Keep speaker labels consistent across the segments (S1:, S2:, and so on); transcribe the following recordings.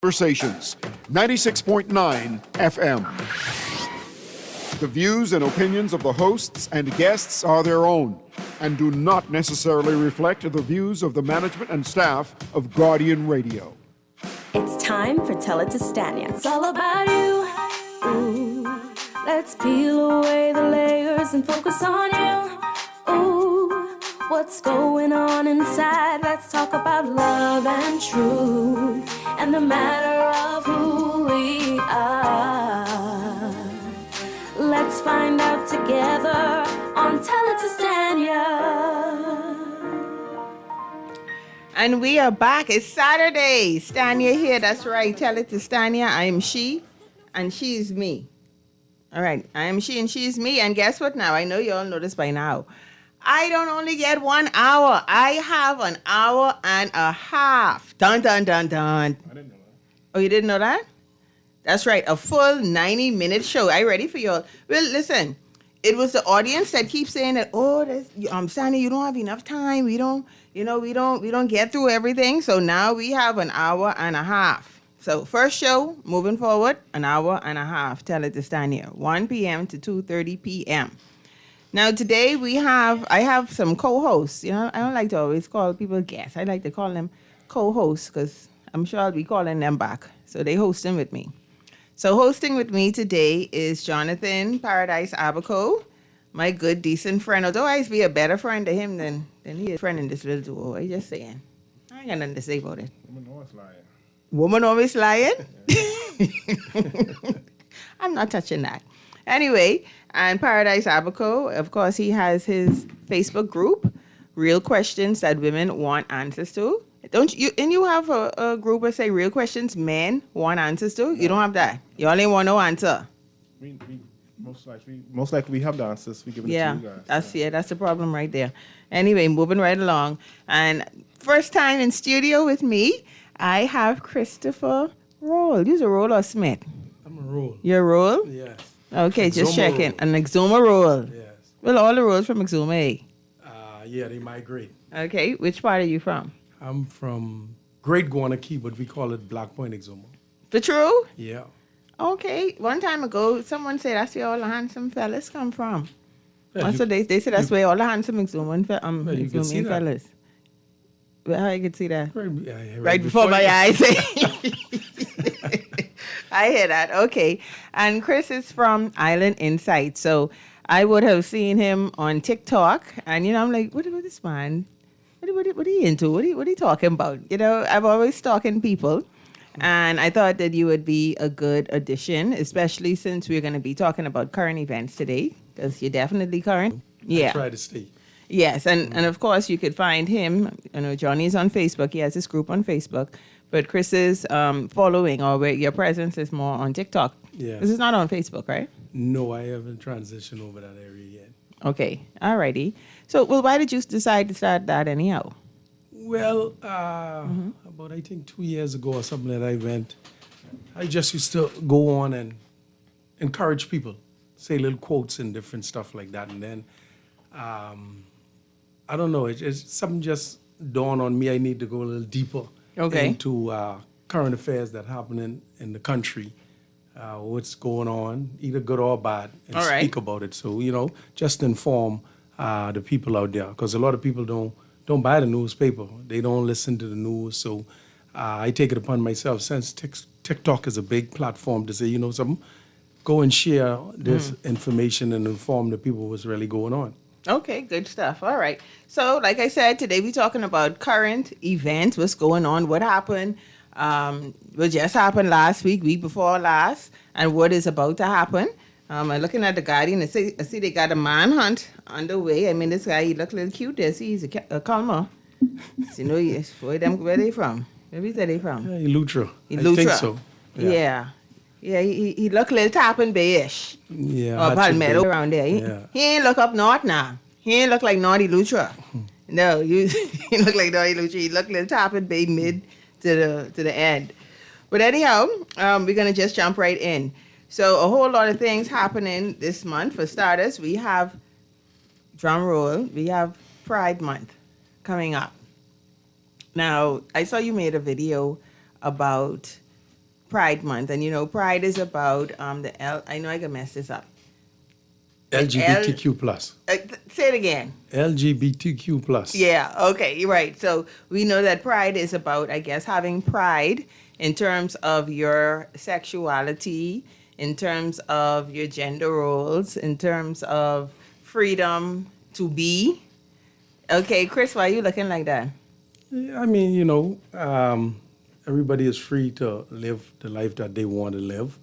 S1: Conversations, 96.9 FM. The views and opinions of the hosts and guests are their own and do not necessarily reflect the views of the management and staff of Guardian Radio.
S2: It's time for Tell It to Stanya. It's all about you. Ooh, let's peel away the layers and focus on you. Ooh, what's going on inside? Let's talk about love and truth and the matter of who we are. Let's find out together on Tell It to Stanya.
S3: And we are back. It's Saturday. Stanya here. That's right. Tell It to Stanya. I am she, and she is me. All right. I am she, and she is me. And guess what now? I know you all know this by now. I don't only get 1 hour. I have an hour and a half. Dun, dun, dun, dun.
S4: I didn't know that.
S3: Oh, you didn't know that? That's right. A full 90-minute show. Are you ready for y'all? Well, listen. It was the audience that keeps saying that, Stanya, you don't have enough time. We don't get through everything. So now we have an hour and a half. So first show, moving forward, an hour and a half. Tell It to Stanya, 1 p.m. to 2:30 p.m. Now today I have some co-hosts. You know, I don't like to always call people guests. I like to call them co-hosts because I'm sure I'll be calling them back. So they hosting with me. So hosting with me today is Jonathan Paradise Abaco, my good, decent friend. Although I used to be a better friend to him than he is a friend in this little duo. I'm just saying. I ain't got nothing to say about it.
S4: Woman always lying.
S3: Woman always lying? I'm not touching that. Anyway, and Paradise Abaco, of course, he has his Facebook group, Real Questions That Women Want Answers To. Don't you? And you have a group that say real questions men want answers to? You don't have that. You only want no answer.
S4: We most likely we have the answers. We give it to you guys.
S3: That's the problem right there. Anyway, moving right along. And first time in studio with me, I have Christopher Roll. You're a Roll or Smith?
S5: I'm a Roll.
S3: You're a Roll?
S5: Yes.
S3: Okay, just
S5: Exuma
S3: checking.
S5: roll.
S3: An Exuma Roll.
S5: Yes.
S3: Well, all the rolls from Exuma, eh?
S5: Yeah, they migrate.
S3: Okay, which part are you from?
S5: I'm from Great Guanakee, but we call it Black Point Exuma.
S3: For true?
S5: Yeah.
S3: Okay. One time ago, someone said that's where all the handsome fellas come from.
S5: Yeah,
S3: So they said that's where all the handsome Exuman
S5: you can see that.
S3: fellas. Well, how you can see that?
S5: Right
S3: before my eyes. I hear that. Okay. And Chris is from Island Insight. So I would have seen him on TikTok. And, I'm like, what about this man? What are you into? What are you talking about? I've always stalking people. And I thought that you would be a good addition, especially since we're going to be talking about current events today, because you're definitely current. Yeah.
S5: I try to stay.
S3: Yes, and of course you could find him. Johnny's on Facebook. He has his group on Facebook. But Chris is following, or where your presence is more on TikTok.
S5: Yes.
S3: This is not on Facebook, right?
S5: No, I haven't transitioned over that area yet.
S3: Okay, alrighty. So, why did you decide to start that anyhow?
S5: Well, about I think 2 years ago or something that I went, I just used to go on and encourage people, say little quotes and different stuff like that. And then, I don't know, it's something just dawned on me. I need to go a little deeper into current affairs that happen in the country, what's going on, either good or bad, and speak about it. So, just inform the people out there, because a lot of people don't buy the newspaper. They don't listen to the news. So I take it upon myself, since TikTok is a big platform, to say, something, go and share this information and inform the people what's really going on.
S3: Okay, good stuff. All right. So, like I said, today we're talking about current events, what's going on, what happened, what just happened last week before last, and what is about to happen. I'm looking at the Guardian. I see they got a manhunt underway. I mean, this guy, he look a little cute there. See, he's a Calmer. So, yes, where they from? Where we say they from?
S5: Elutra. I think so.
S3: Yeah. Yeah, he look a little Tappan Bay-ish.
S5: Yeah.
S3: Or Palmetto around there. He ain't look up north now. He ain't look like Naughty Lutra. No, he look like Naughty Lutra. He look a little Tappan Bay mid to the end. But anyhow, we're going to just jump right in. So a whole lot of things happening this month. For starters, we have, drum roll, we have Pride Month coming up. Now, I saw you made a video about Pride Month, and Pride is about I know I can mess this up.
S5: LGBTQ plus.
S3: Say it again.
S5: LGBTQ plus.
S3: Yeah, okay, you're right. So we know that Pride is about, I guess, having pride in terms of your sexuality, in terms of your gender roles, in terms of freedom to be. Okay, Chris, why are you looking like that?
S5: I mean, everybody is free to live the life that they want to live,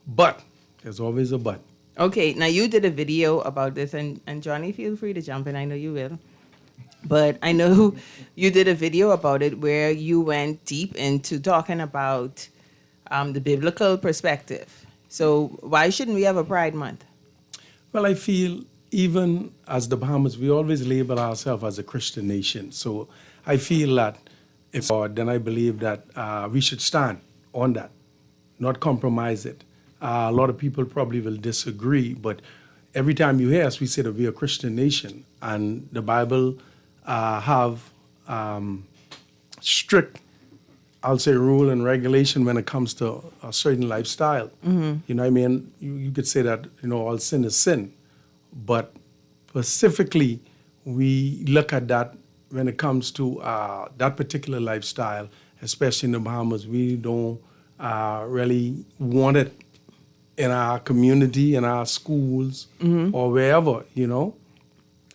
S5: but there's always a but.
S3: Okay, now you did a video about this, and Johnny, feel free to jump in. I know you will. But I know you did a video about it where you went deep into talking about the biblical perspective. So why shouldn't we have a Pride Month?
S5: Well, I feel even as the Bahamas, we always label ourselves as a Christian nation. So I feel that if God, then I believe that we should stand on that, not compromise it. A lot of people probably will disagree, but every time you hear us, we say that we're a Christian nation, and the Bible have strict, I'll say, rule and regulation when it comes to a certain lifestyle. You know what I mean? You could say that, all sin is sin, but specifically, we look at that when it comes to that particular lifestyle, especially in the Bahamas. We don't really want it in our community, in our schools, or wherever,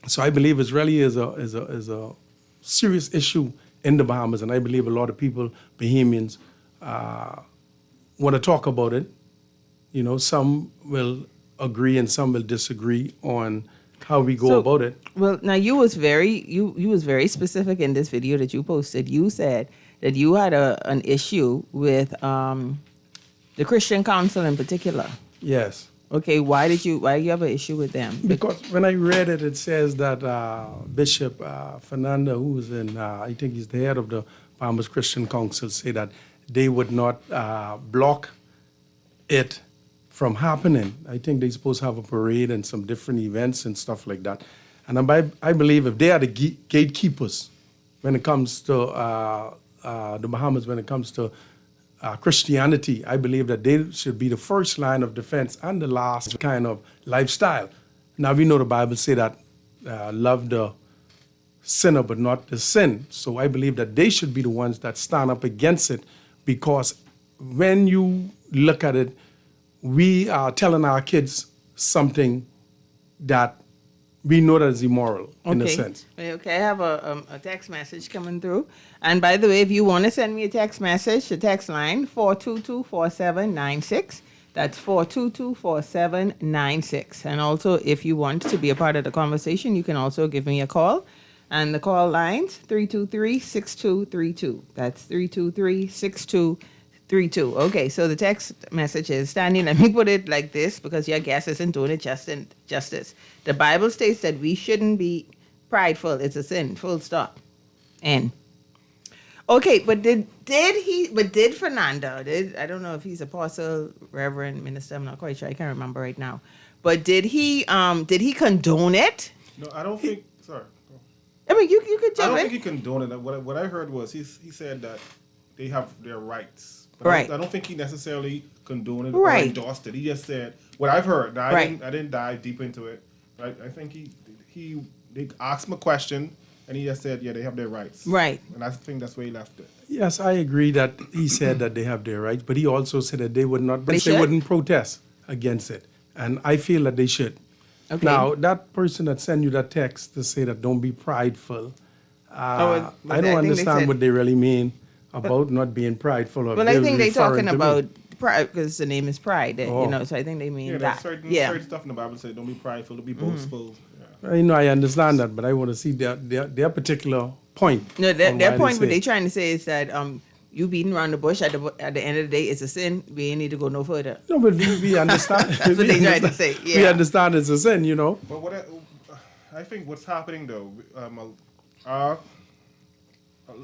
S5: So I believe it really is a serious issue in the Bahamas, and I believe a lot of people, Bahamians, want to talk about it. Some will agree and some will disagree on how we go about it.
S3: Well, now you was very specific in this video that you posted. You said that you had an issue with the Christian Council in particular.
S5: Yes.
S3: Okay, why do you have an issue with them?
S5: Because when I read it, it says that Bishop Fernando, who is I think he's the head of the Bahamas Christian Council, say that they would not block it from happening. I think they're supposed to have a parade and some different events and stuff like that. And I believe if they are the gatekeepers when it comes to the Bahamas, when it comes to Christianity, I believe that they should be the first line of defense and the last kind of lifestyle. Now, we know the Bible say that love the sinner but not the sin. So I believe that they should be the ones that stand up against it, because when you look at it, we are telling our kids something that we know that is immoral in a sense.
S3: Okay, I have a text message coming through. And by the way, if you want to send me a text message, the text line 422-4796. That's 422-4796. And also, if you want to be a part of the conversation, you can also give me a call. And the call line's 323-6232. That's 323-6232. Okay, so the text message is, Stanya, let me put it like this because your guest isn't doing it justice. The Bible states that we shouldn't be prideful. It's a sin, full stop. End. Okay, but did Fernando, I don't know if he's apostle, reverend, minister, I'm not quite sure, I can't remember right now. But did he condone it?
S4: No, I don't think, sorry.
S3: I mean, you could jump in.
S4: I don't think he condoned it. What I heard was he said that they have their rights. But
S3: right.
S4: I don't think he necessarily condoned it
S3: right.
S4: or endorsed it. He just said what I've heard. Now,
S3: right.
S4: I didn't dive deep into it. Right? I think they asked him a question and he just said, yeah, they have their rights.
S3: Right.
S4: And I think that's where he left it.
S5: Yes, I agree that he said that they have their rights, but he also said that they would not.
S3: They
S5: wouldn't protest against it, and I feel that they should.
S3: Okay.
S5: Now, that person that sent you that text to say that don't be prideful, I don't understand what they really mean about not being prideful. Or
S3: well, I think they're talking about pride because the name is pride, so I think they mean that.
S4: Certain stuff in the Bible says don't be prideful, don't be boastful.
S5: Yeah. I understand that, but I want to see their particular point.
S3: No, their point, what they're trying to say is that you beating around the bush at the end of the day is a sin. We ain't need to go no further.
S5: No, but we understand.
S3: That's what they're trying to say. Yeah.
S5: We understand it's a sin,
S4: But what I think what's happening though,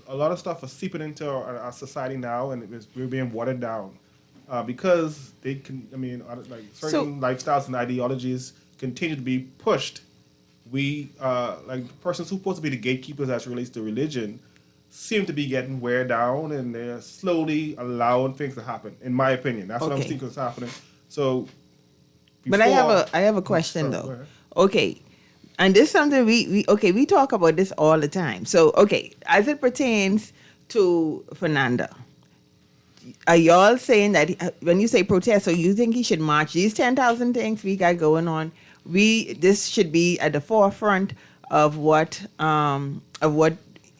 S4: a lot of stuff is seeping into our society now, and we're being watered down because they can. I mean, certain lifestyles and ideologies continue to be pushed. We like the persons who are supposed to be the gatekeepers as it relates to religion seem to be getting wear down, and they're slowly allowing things to happen. In my opinion, that's what I'm
S3: Okay.
S4: thinking is happening. So,
S3: But I have a question
S4: Sorry, go
S3: though.
S4: ahead.
S3: Okay. And this is something we talk about this all the time. So, okay, as it pertains to Fernanda, are y'all saying that when you say protest, so you think he should march these 10,000 things we got going on? This should be at the forefront of what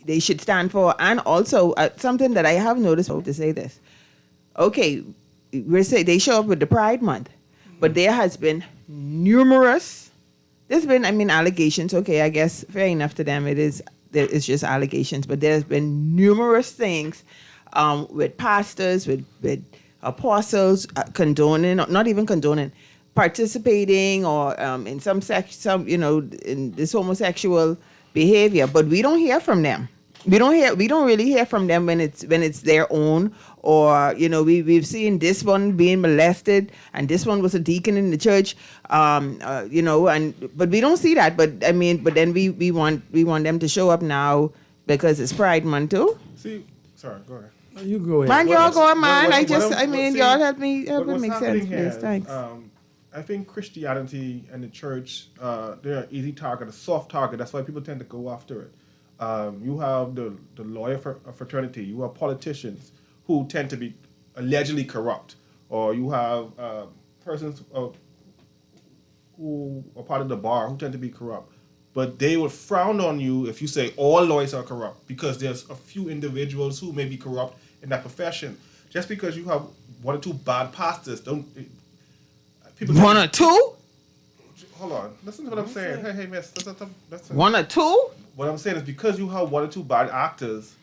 S3: they should stand for, and also something that I have noticed. To say this, okay, they show up with the Pride Month, but there has been numerous. There's been, allegations. Okay, I guess fair enough to them. It's just allegations, but there's been numerous things with pastors, with apostles condoning, not even condoning, participating or in some in this homosexual behavior. But we don't hear from them. We don't really hear from them when it's their own, or we've seen this one being molested, and this one was a deacon in the church, but we don't see that. But then we want them to show up now because it's Pride Month too.
S4: See, sorry, go ahead.
S5: You go ahead.
S3: Man, y'all go on, man.
S4: See,
S3: Y'all help me
S4: what's
S3: make
S4: happening
S3: sense,
S4: here
S3: please. Thanks.
S4: I think Christianity and the church, they're an easy target, a soft target. That's why people tend to go after it. You have the lawyer fraternity. You have politicians who tend to be allegedly corrupt, or you have persons who are part of the bar who tend to be corrupt. But they would frown on you if you say all lawyers are corrupt, because there's a few individuals who may be corrupt in that profession. Just because you have one or two bad pastors, people.
S3: One or two?
S4: Hold on. Listen to what I'm saying. Hey, miss. Listen.
S3: One or two?
S4: What I'm saying is, because you have one or two bad actors,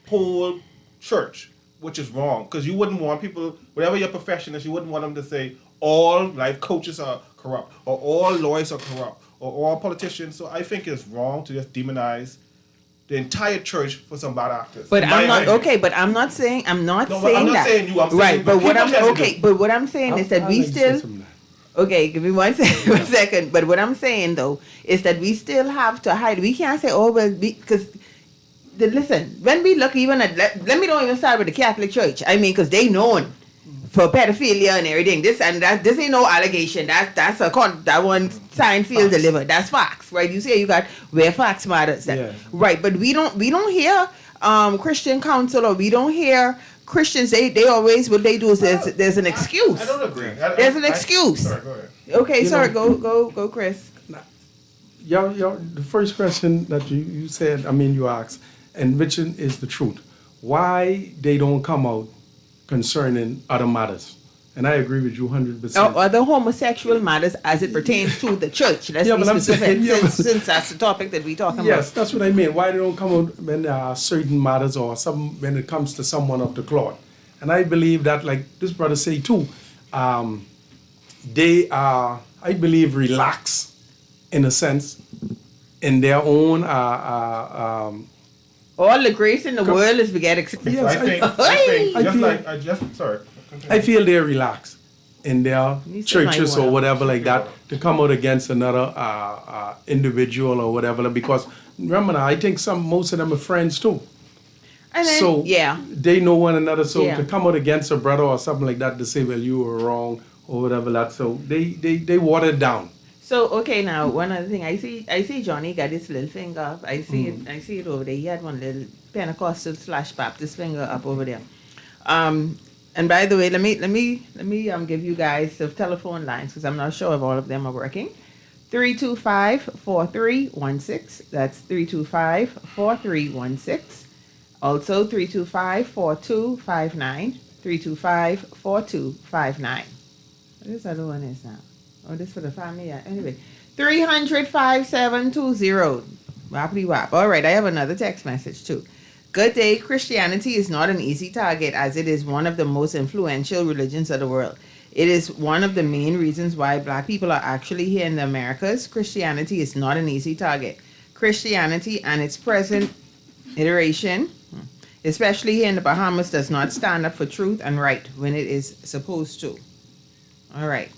S4: whole church, which is wrong. Because you wouldn't want people, whatever your profession is, you wouldn't want them to say all life coaches are corrupt, or all lawyers are corrupt, or all politicians. So I think it's wrong to just demonize the entire church for some bad actors.
S3: But
S4: In my
S3: I'm not
S4: opinion.
S3: okay. But I'm not saying
S4: No, but I'm
S3: saying
S4: not
S3: that.
S4: saying you. I'm saying
S3: Right. But what
S4: people
S3: I'm
S4: tend to
S3: okay.
S4: do.
S3: But what I'm saying is that
S5: I'll
S3: we
S5: let you say
S3: still.
S5: something now.
S3: Okay, give me one second. 1 second. But what I'm saying though is that we still have to hide. We can't say, oh well, because. Listen, when we look even at let me don't even start with the Catholic Church. Because they known for pedophilia and everything. This and that. This ain't no allegation. That's a that one sign seal delivered. That's facts, right? You say you got where facts matters.
S5: Yeah.
S3: Right, but we don't hear Christian counsel, or we don't hear Christians. They always, what they do is there's an excuse.
S4: I don't agree.
S3: There's an excuse.
S4: Sorry, go ahead.
S3: Okay,
S5: You
S3: sorry.
S5: know-
S3: Go, Chris.
S5: The first question that you said, you asked, and which is the truth. Why they don't come out concerning other matters? And I agree with you 100%.
S3: Or the homosexual matters as it pertains to the church. Let's
S5: Yeah,
S3: be
S5: but I'm
S3: specific,
S5: saying-
S3: since that's the topic that we're talking
S5: Yes,
S3: about.
S5: that's what I mean. Why they don't come out when there are certain matters, or when it comes to someone of the cloth. And I believe that, like this brother say too, they are, I believe, relaxed in a sense in their own
S3: All the grace in the world is we get accepted.
S5: Yes,
S4: I think
S5: I
S4: just
S5: feel-
S4: like I just sorry. Continue.
S5: I feel they're relaxed in their
S3: You said
S5: churches
S3: marijuana.
S5: or whatever like that to come out against another individual or whatever. Because remember now, I think most of them are friends too.
S3: And then,
S5: So
S3: yeah.
S5: they know one another. So
S3: Yeah.
S5: to come out against a brother or something like that to say, well, you were wrong or whatever that. So they water it down.
S3: So okay, now one other thing, I see Johnny got his little finger up. I see it over there. He had one little Pentecostal / Baptist finger up over there. And by the way, let me give you guys the telephone lines, because I'm not sure if all of them are working. 325-4316. That's 325-4316. Also 325-4259. 325-4259. What this other one is now? Oh, this for the family. Yeah. Anyway, 300-5720. Wappity wap. All right, I have another text message too. Good day. Christianity is not an easy target, as it is one of the most influential religions of the world. It is one of the main reasons why black people are actually here in the Americas. Christianity is not an easy target. Christianity and its present iteration, especially here in the Bahamas, does not stand up for truth and right when it is supposed to. All right.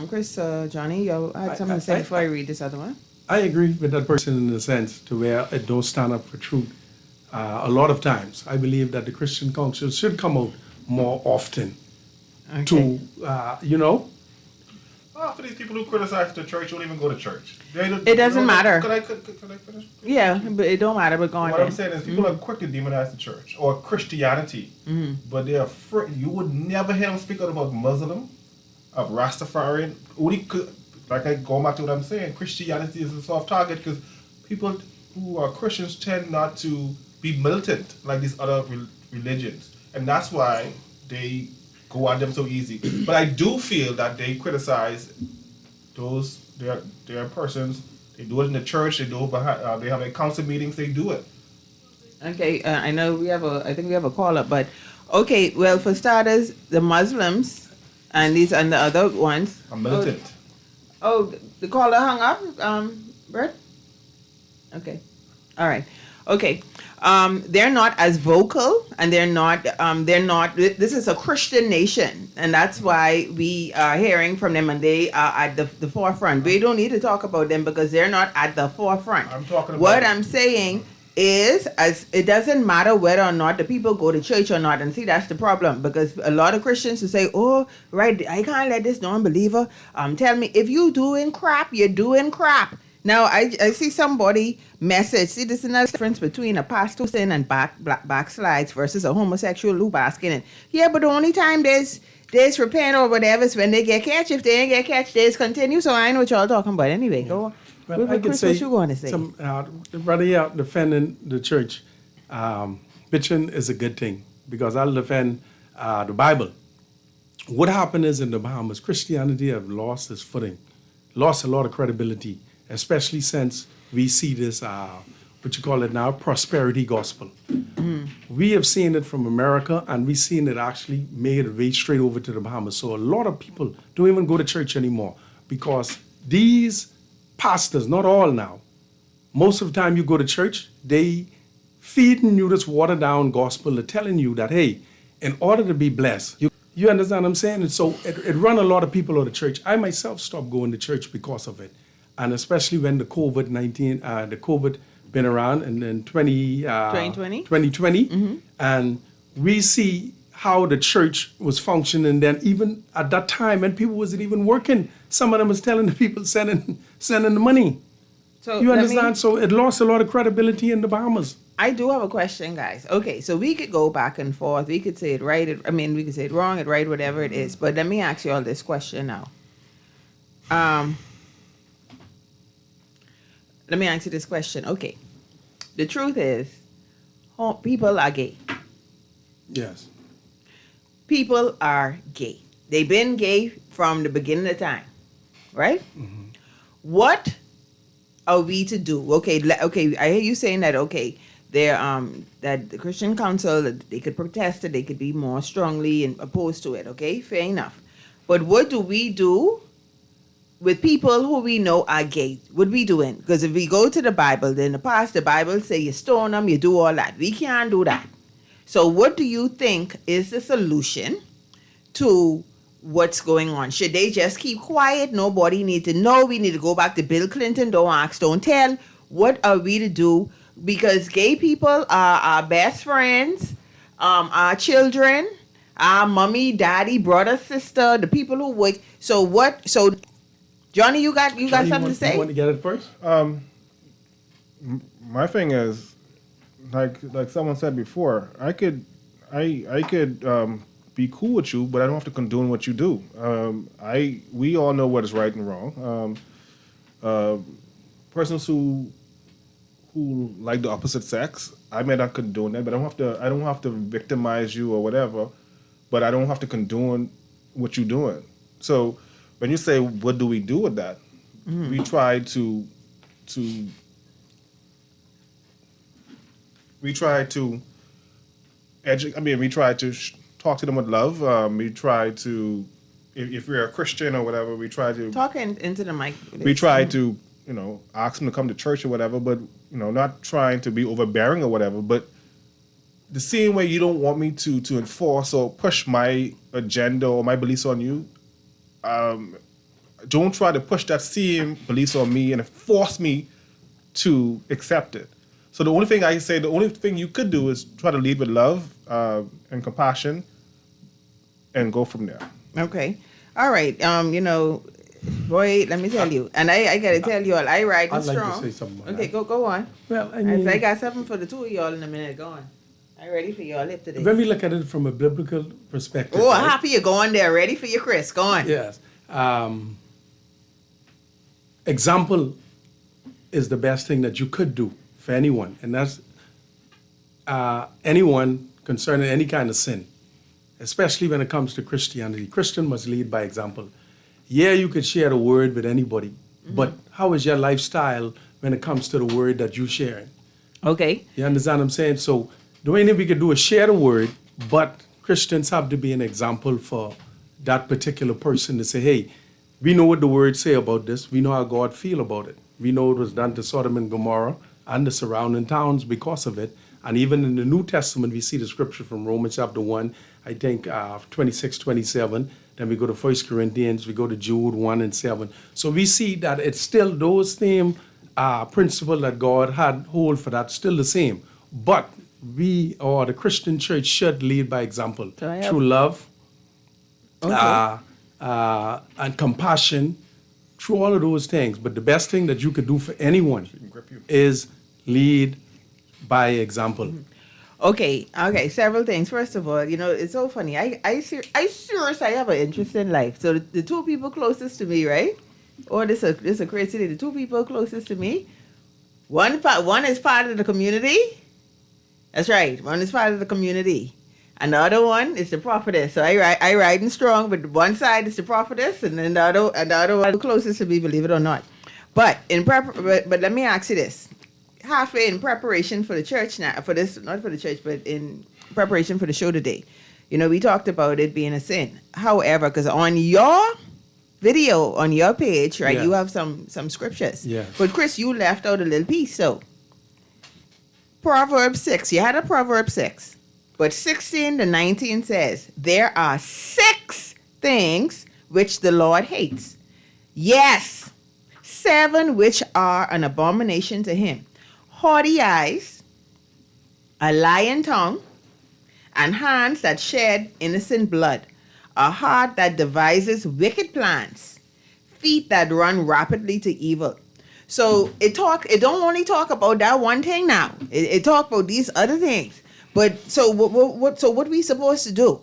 S3: Chris, Johnny, you had something to say before I read this other one?
S5: I agree with that person in the sense to where it don't stand up for truth a lot of times. I believe that the Christian Council should come out more often to, you know.
S4: For these people who criticize the church, who don't even go to church.
S3: It doesn't matter.
S4: Could I finish?
S3: Yeah, but it don't matter. But go on.
S4: What
S3: then.
S4: I'm saying is people are quick to demonize the church or Christianity, but they're afraid. You would never hear them speak out about Muslim, of Rastafarian. Like I go back to what I'm saying, Christianity is a soft target because people who are Christians tend not to be militant like these other religions, and that's why they go at them so easy. But I do feel that they criticize those their persons. They do it in the church. They do it behind. They have a council meetings. They do it.
S3: Okay, I know I think we have a call up, but okay. Well, for starters, the Muslims and the other ones.
S4: I'm militant.
S3: Oh, the caller hung up. Bert. Okay. All right. Okay. They're not as vocal, and they're not. This is a Christian nation, and that's why we are hearing from them, and they are at the forefront. We don't need to talk about them because they're not at the forefront.
S4: I'm talking about
S3: what I'm saying is, as it doesn't matter whether or not the people go to church or not, and see that's the problem because a lot of Christians will say, "Oh, right, I can't let this non-believer tell me if you doing crap, you're doing crap." Now, I see somebody message. See, this is another difference between a pastor who sin and backslides versus a homosexual who basking in. Yeah, but the only time there's repent or whatever is when they get catch. If they ain't get catch, there's continue. So I know what y'all talking about anyway. Go on.
S5: Well, I could
S3: Chris,
S5: say,
S3: what you going to say?
S5: Brother here defending the church, bitching is a good thing because I'll defend the Bible. What happened is in the Bahamas, Christianity have lost its footing, lost a lot of credibility, especially since we see this, what you call it now, prosperity gospel. We have seen it from America, and we've seen it actually made its way straight over to the Bahamas. So a lot of people don't even go to church anymore because these pastors, not all now, most of the time you go to church, they feeding you this watered down gospel. They're telling you that, hey, in order to be blessed, you understand what I'm saying? And so it run a lot of people out of church. I myself stopped going to church because of it. And especially when the COVID been around in 2020, and we see how the church was functioning then. Even at that time, when people wasn't even working, some of them was telling the people sending the money.
S3: So
S5: you understand? So it lost a lot of credibility in the Bahamas.
S3: I do have a question, guys. Okay, so we could go back and forth. We could say it right. We could say it wrong, it right, whatever it is. But let me ask you all this question now. Let me answer this question. Okay. The truth is, people are gay.
S5: Yes.
S3: People are gay. They've been gay from the beginning of time, right? Mm-hmm. What are we to do? Okay, I hear you saying that, okay, that the Christian Council, they could protest it, they could be more strongly and opposed to it, okay? Fair enough. But what do we do with people who we know are gay? What we doing? Because if we go to the Bible, then in the past, the Bible say you stone them, you do all that. We can't do that. So what do you think is the solution to what's going on? Should they just keep quiet? Nobody need to know. We need to go back to Bill Clinton. Don't ask, don't tell. What are we to do? Because gay people are our best friends, our children, our mommy, daddy, brother, sister, the people who work. So Johnny, you got something to say?
S5: You want to get it first?
S4: My thing is, like someone said before, I could be cool with you, but I don't have to condone what you do. We all know what is right and wrong. Persons who like the opposite sex, I may not condone that, but I don't have to victimize you or whatever. But I don't have to condone what you're doing. So when you say, what do we do with that? We try to educate. We try to talk to them with love. We try to, if we're a Christian or whatever, we try to
S3: talk into the mic.
S4: We try to, ask them to come to church or whatever, but not trying to be overbearing or whatever. But the same way you don't want me to enforce or push my agenda or my beliefs on you, don't try to push that same beliefs on me and force me to accept it. So the only thing I say, the only thing you could do is try to lead with love and compassion, and go from there.
S3: Okay. All right. Boy, let me tell you, and I gotta tell you all, I ride
S5: I'd like to
S3: strong.
S5: say something about
S3: Okay,
S5: that.
S3: go on.
S5: Well, I
S3: I
S5: mean,
S3: got something for the two of y'all in a minute. Go on. I ready for y'all lip today.
S5: when we look at it from a biblical perspective.
S3: Oh,
S5: right?
S3: I'm happy you're going there. Ready for your Chris. Go on.
S5: Yes. Example is the best thing that you could do for anyone, and that's anyone concerning any kind of sin, especially when it comes to Christianity. Christian must lead by example. Yeah, you could share the word with anybody, but how is your lifestyle when it comes to the word that you're sharing?
S3: Okay.
S5: You understand what I'm saying? So the only thing we could do is share the word, but Christians have to be an example for that particular person to say, hey, we know what the words say about this. We know how God feel about it. We know it was done to Sodom and Gomorrah and the surrounding towns because of it. And even in the New Testament, we see the scripture from Romans chapter 1, I think 26, 27. Then we go to 1 Corinthians, we go to Jude 1 and 7. So we see that it's still those same principle that God had hold for that, still the same. But we, or the Christian church, should lead by example
S3: So I have-
S5: through love,
S3: Okay.
S5: and compassion, through all of those things. But the best thing that you could do for anyone
S4: grip you.
S5: is lead by example.
S3: Okay, several things. First of all, it's so funny. I seriously have an interest in life. So the two people closest to me, right? Oh, this is a crazy thing. The two people closest to me, one is part of the community. That's right. One is part of the community. And the other one is the prophetess. So I riding strong, but one side is the prophetess, and then the other one closest to me, believe it or not. But but let me ask you this. Halfway in preparation for the church now, for this, not for the church, but in preparation for the show today, we talked about it being a sin. However, because on your video, on your page, right,
S5: Yeah.
S3: you have some scriptures.
S5: Yeah.
S3: But Chris, you left out a little piece. So Proverbs 6, you had a Proverbs 6, but 16 to 19 says, there are 6 things which the Lord hates. Yes, 7 which are an abomination to him. Haughty eyes, a lying tongue, and hands that shed innocent blood, a heart that devises wicked plans, feet that run rapidly to evil. So it don't only talk about that one thing now. It talk about these other things. But so what we supposed to do?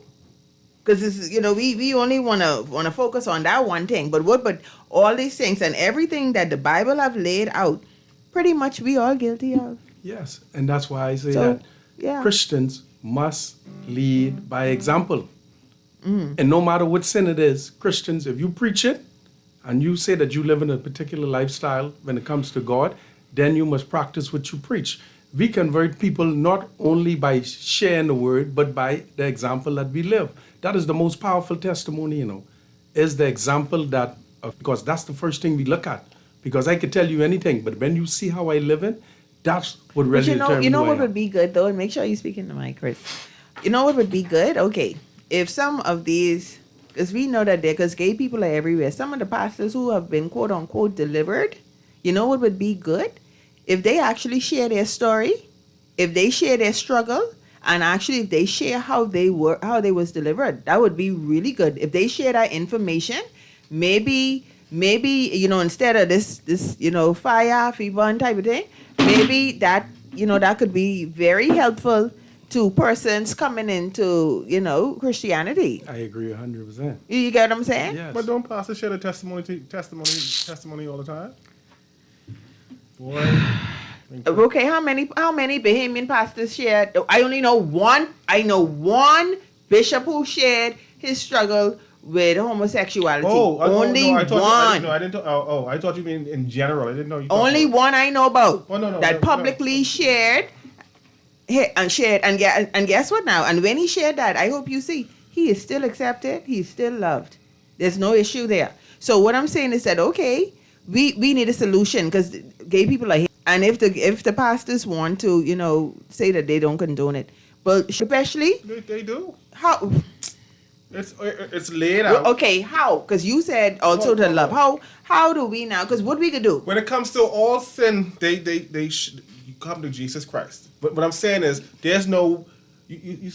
S3: Because we only wanna focus on that one thing. But all these things and everything that the Bible have laid out, pretty much we all guilty of.
S5: Yes, and that's why I say
S3: So,
S5: that
S3: yeah.
S5: Christians must lead by example. And no matter what sin it is, Christians, if you preach it and you say that you live in a particular lifestyle when it comes to God, then you must practice what you preach. We convert people not only by sharing the word, but by the example that we live. That is the most powerful testimony, is the example because that's the first thing we look at. Because I could tell you anything, but when you see how I live it, that's what really determines
S3: You know
S5: who I
S3: what
S5: am.
S3: would be good though, and make sure you speak in the mic, Chris. You know what would be good? Okay, if some of these, because we know that because gay people are everywhere. Some of the pastors who have been quote unquote delivered, you know what would be good? If they actually share their story, if they share their struggle, and actually if they share how they was delivered, that would be really good. If they share that information, maybe instead of this fire fever type of thing, maybe that that could be very helpful to persons coming into Christianity.
S5: I agree 100%.
S3: You get what I'm saying?
S5: Yes.
S4: But don't pastors share the testimony all the time? Boy.
S3: Okay, how many Bahamian pastors shared? I only know one. I know one bishop who shared his struggle with homosexuality. Only
S4: I thought
S3: one.
S4: I thought you mean in general. I didn't know you.
S3: Only one I know about
S4: No,
S3: that publicly shared and guess what now? And when he shared that, I hope you see, he is still accepted. He's still loved. There's no issue there. So what I'm saying is that, okay, we need a solution because gay people are here. And if the pastors want to, say that they don't condone it, but especially
S4: They do.
S3: how.
S4: It's laid out.
S3: Okay, how? Because you said also to love. How do we now? Because what we could do?
S4: When it comes to all sin, come to Jesus Christ. But what I'm saying is, there's no, you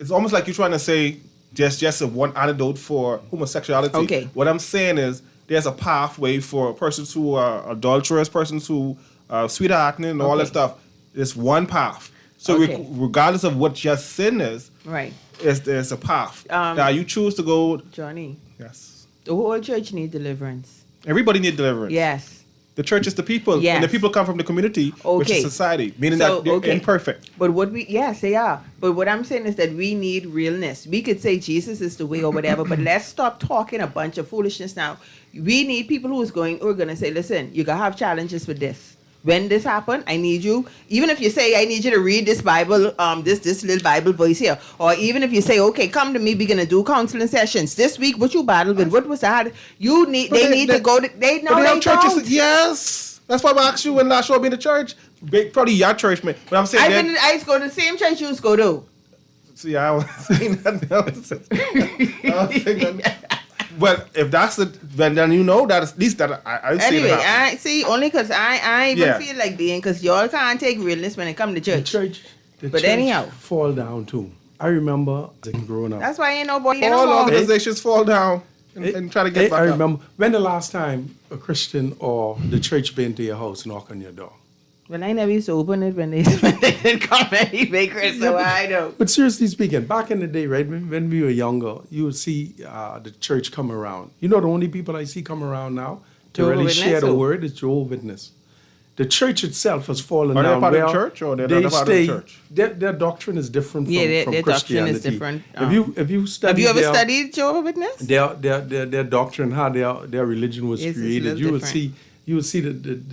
S4: it's almost like you're trying to say just a one antidote for homosexuality.
S3: Okay.
S4: What I'm saying is, there's a pathway for persons who are adulterous, persons who are sweethearting and all that stuff. There's one path. So regardless of what your sin is,
S3: Right.
S4: there's a path. Now you choose to go.
S3: Johnny,
S4: Yes.
S3: the whole church needs deliverance.
S4: Everybody needs deliverance.
S3: Yes.
S4: The church is the people,
S3: Yes.
S4: and the people come from the community, which is society, meaning
S3: So,
S4: that they're imperfect.
S3: But yes, they are. But what I'm saying is that we need realness. We could say Jesus is the way or whatever, but let's stop talking a bunch of foolishness now. We need people who are going to say, listen, you gotta have challenges with this. When this happen, I need you. Even if you say, I need you to read this Bible, this little Bible verse here, or even if you say, okay, come to me, we're gonna do counseling sessions this week. What you battled with? What was that? You need. They need to go. They know they
S4: churches.
S3: don't.
S4: Yes, that's why I asked you when last year I've been to church. Probably your church, man. But I'm saying
S3: I used to go to the same church you used to go to.
S4: See, I was saying that. But if that's then you know that at least that I
S3: Anyway,
S4: see
S3: I see only because I even feel like being because y'all can't take realness when it come to church.
S5: The
S3: But
S5: church
S3: anyhow.
S5: fall down too. I remember growing up.
S3: That's why ain't no boy.
S4: all organizations fall down and try to get back
S5: I
S4: up.
S5: remember when the last time a Christian or the church been to your house, knock on your door.
S3: Well, I never used to open it when they didn't come anyway, Chris, so I know.
S5: But seriously speaking, back in the day, right, when we were younger, you would see the church come around. You know, the only people I see come around now to
S3: Jehovah
S5: really
S3: Witness
S5: share the
S3: or-
S5: word is Jehovah's Witness. The church itself has fallen
S4: Are they
S5: down.
S4: part of the
S5: where
S4: church or they're not a part of the
S5: stay-
S4: church?
S5: Their doctrine is different from,
S3: Yeah,
S5: from
S3: their doctrine
S5: Christianity.
S3: is different.
S5: If you study
S3: Have you ever
S5: their-
S3: studied Jehovah's Witness?
S5: their doctrine, how their religion was
S3: Yes, it's a
S5: created,
S3: little
S5: you would
S3: different.
S5: see the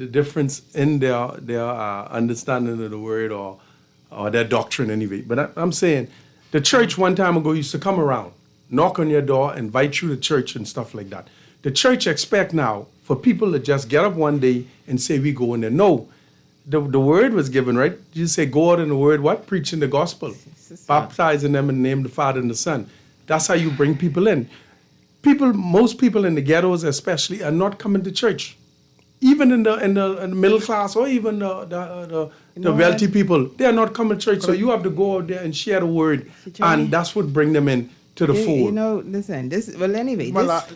S5: difference in their understanding of the word or their doctrine anyway. But I'm saying the church one time ago used to come around, knock on your door, invite you to church and stuff like that. The church expect now for people to just get up one day and say we go in there. No. The word was given, right? You say go out in the word, what? Preaching the gospel. Baptizing them in the name of the Father and the Son. That's how you bring people in. Most people in the ghettos especially are not coming to church. Even in the middle class or even the wealthy people, they are not coming to church. So you have to go out there and share the word. And that's what bring them in to the fold.
S3: You know, listen, anyway,
S4: My
S3: go
S4: last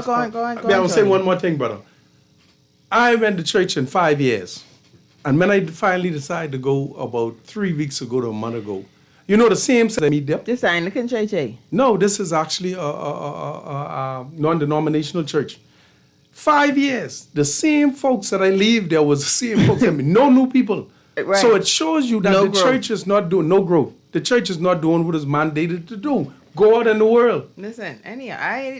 S3: on.
S5: I will say
S3: Johnny.
S5: one more thing, brother. I went to church in 5 years. And when I finally decided to go about 3 weeks ago to a month ago, you know the same I meet there?
S3: This Anglican church, eh?
S5: No, this is actually a non-denominational church. 5 years. The same folks that I leave there was the same folks. No new people.
S3: Right.
S5: So it shows you that
S3: No
S5: the
S3: growth.
S5: church is not doing, no growth. The church is not doing what it's mandated to do. Go out in the world.
S3: Listen, anyhow,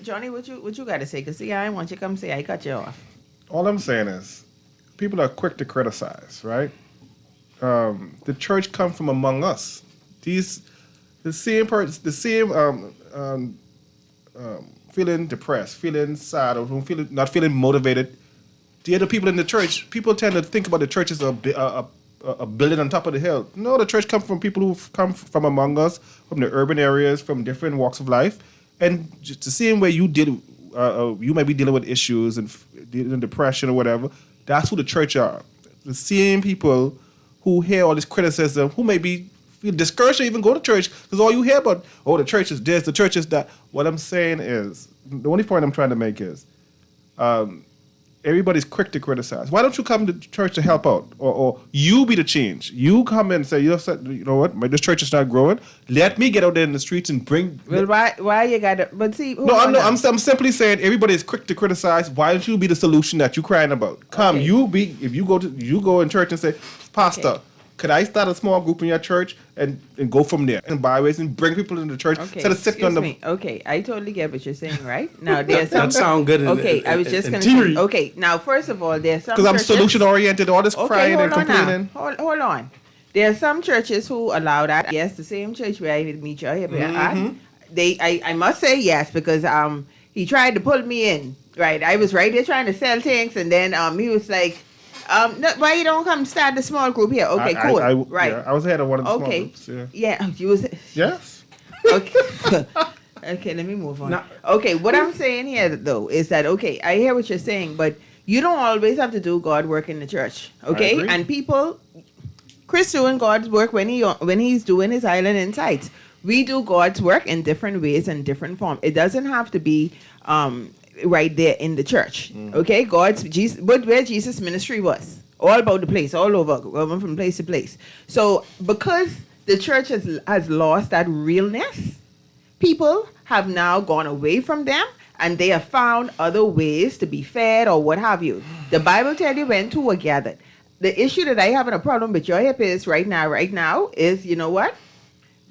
S3: Johnny, what you got to say? Because see, I want you to come say I cut you off.
S4: All I'm saying is, people are quick to criticize, right? The church come from among us. The same feeling depressed, feeling sad, or not feeling motivated. The other people in the church, people tend to think about the church as a building on top of the hill. No, the church comes from people who come from among us, from the urban areas, from different walks of life, and just the same way you might be dealing with issues and dealing with depression or whatever. That's who the church are. The same people who hear all this criticism, who maybe feel discouraged to even go to church because all you hear about, the church is this, the church is that. What I'm saying is, the only point I'm trying to make is, everybody's quick to criticize. Why don't you come to church to help out? Or you be the change. You come and say, you know what, this church is not growing. Let me get out there in the streets and bring...
S3: Well, why you got to... But see...
S4: I'm simply saying everybody is quick to criticize. Why don't you be the solution that you're crying about? Come,
S3: Okay.
S4: if you go in church and say, Pastor, could I start a small group in your church and go from there and byways and bring people into the church instead of sitting on the...
S3: me. Okay, I totally get what you're saying, right? Now, there's some...
S5: That sound good.
S3: I was just
S5: in
S3: going to say...
S5: theory.
S3: Okay, now, first of all, there's some
S4: Because I'm
S3: churches-
S4: solution-oriented, all this crying and complaining.
S3: Hold on. There are some churches who allow that. Yes, the same church where I did meet you here. I must say yes, because he tried to pull me in. Right, I was right there trying to sell things, and then he was like, no, why you don't come start the small group here? Okay, cool. Right.
S4: Yeah, I was head of one of the small
S3: Okay.
S4: groups. Yeah.
S3: Yeah, you was...
S4: Yes.
S3: Okay. Okay, let me move on.
S5: Now-
S3: Okay, what I'm saying here though is that okay, I hear what you're saying, but you don't always have to do God work in the church. Okay,
S4: agree.
S3: and people, Chris doing God's work when he's doing his Island Insights. We do God's work in different ways and different form. It doesn't have to be right there in the church. Okay, but where Jesus' ministry was, all about the place, all over, going from place to place. So because the church has lost that realness, people have now gone away from them, and they have found other ways to be fed or what have you. The Bible tells you when two are gathered. The issue that I have a problem with your hip is right now is, you know what?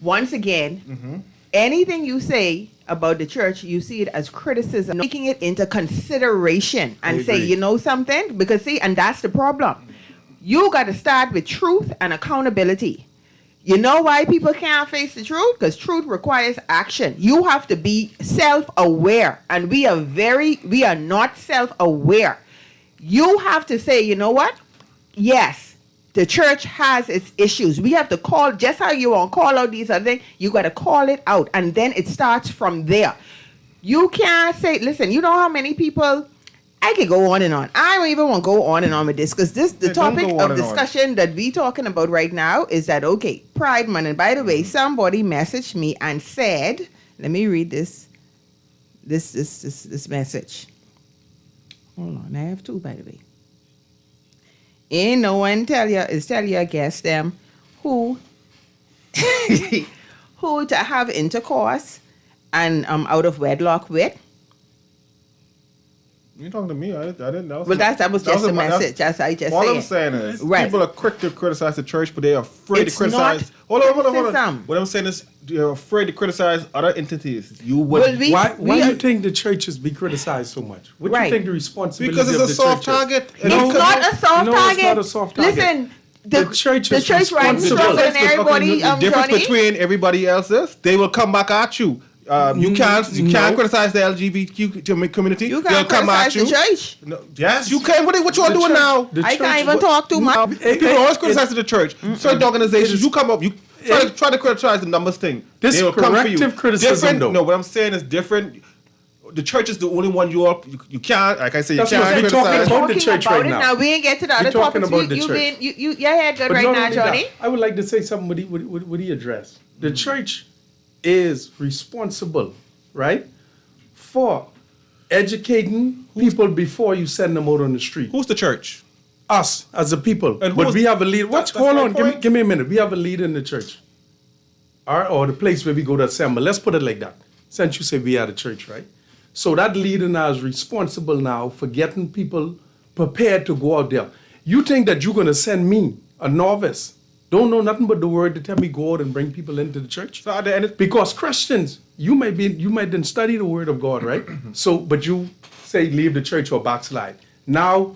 S3: Once again, anything you say about the church, you see it as criticism, taking it into consideration and say, you know something? Because see, and that's the problem. You got to start with truth and accountability. You know why people can't face the truth? Because truth requires action. You have to be self-aware, and we are not self-aware. You have to say, you know what? Yes, the church has its issues. We have to call, just how you want to call out these other things, you got to call it out, and then it starts from there. You can't say, listen, you know how many people, I could go on and on. I don't even want to go on and on with this, because the topic of discussion that we talking about right now is that, okay, Pride Month. And by the way, somebody messaged me and said, let me read this message. Hold on, I have two, by the way. Ain't no one tell you against them who to have intercourse and out of wedlock with.
S4: You talking to me? I didn't know.
S3: Well, that was just a message. As I just
S4: all
S3: said.
S4: I'm saying is,
S3: Right.
S4: people are quick to criticize the church, but they are afraid
S3: It's
S4: to criticize.
S3: not
S4: Hold on.
S3: criticism.
S4: What I'm saying is, they're afraid to criticize other entities. You would
S5: Why do you think the churches be criticized so much? What do
S3: Right.
S5: you think the responsibility
S4: because it's
S5: of
S4: a
S5: the
S4: soft
S5: church is?
S4: target.
S3: It's not a soft
S5: No,
S3: target.
S5: it's not a soft target.
S3: Listen,
S5: The church is
S3: rises
S5: responsible.
S3: stronger than
S4: Okay,
S3: everybody.
S4: the difference
S3: Johnny.
S4: between everybody else is they will come back at you. You can't criticize the LGBTQ community.
S3: You
S4: They'll
S3: can't
S4: come at
S3: criticize
S4: you.
S3: the church.
S4: No, yes, you can. What you are
S5: The
S4: doing
S5: church-
S4: now?
S5: the
S3: I
S5: church-
S3: can't even talk too much.
S4: People always criticize the church. Certain organizations, you come up, you try to criticize the numbers thing.
S5: This
S4: They will come for you.
S5: corrective criticism,
S4: Different,
S5: though.
S4: No, what I'm saying is different. The church is the only one you can't, like I say, you
S5: That's
S4: can't
S5: what we're
S4: criticize.
S5: talking about. The church
S3: about
S5: right
S3: it
S5: now.
S3: We ain't get to the other
S5: We're talking
S3: topics.
S5: about the
S3: You
S5: church.
S3: been your head good
S5: But
S3: right
S5: not
S3: now,
S5: only
S3: Johnny.
S5: that, I would like to say something what he addressed. The church is responsible, right, for educating people before you send them out on the street.
S4: Who's the church?
S5: Us as a people.
S4: And
S5: But
S4: who's-
S5: we have a leader.
S4: That's
S5: Hold
S4: my
S5: on,
S4: point.
S5: give me a minute. We have a leader in the church. Or the place where we go to assemble. Let's put it like that. Since you say we are the church, right? So that leader now is responsible now for getting people prepared to go out there. You think that you're going to send me, a novice, don't know nothing but the word, to tell me go out and bring people into the church?
S4: So are there any-
S5: Because Christians, you might then study the word of God, right? So, but you say leave the church or backslide. Now,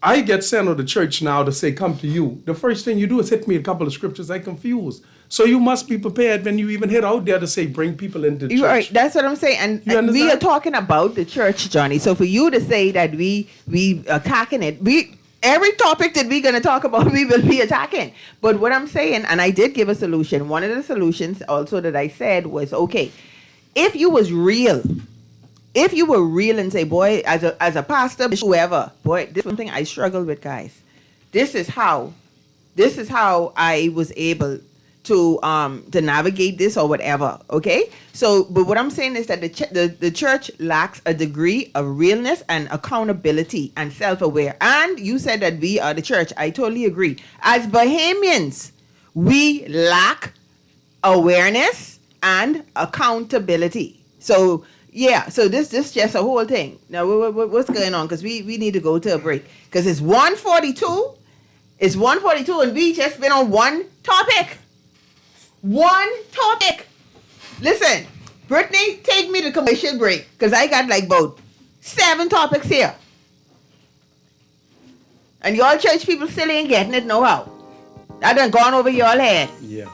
S5: I get sent to the church now to say come to you. The first thing you do is hit me a couple of scriptures. I confuse. So you must be prepared when you even head out there to say bring people into the
S3: You're
S5: church.
S3: right. That's what I'm saying. And
S5: You
S3: we
S5: understand?
S3: are talking about the church, Johnny. So for you to say that we attacking it, every topic that we're going to talk about, we will be attacking. But what I'm saying, and I did give a solution. One of the solutions also that I said was, okay, if you was real, if you were real and say, boy, as a pastor, whoever, boy, this is something I struggle with, guys. This is how I was able to navigate this or whatever. Okay. So, but what I'm saying is that the church lacks a degree of realness and accountability and self-aware. And you said that we are the church. I totally agree. As Bahamians, we lack awareness and accountability. So yeah, so this just a whole thing. Now what's going on? Because we need to go to a break. Because it's 1:42. It's 1:42 and we just been on one topic. One topic. Listen, Brittany, take me to commercial break. Because I got like about 7 topics here. And y'all church people still ain't getting it no how. I done gone over y'all head.
S5: Yeah.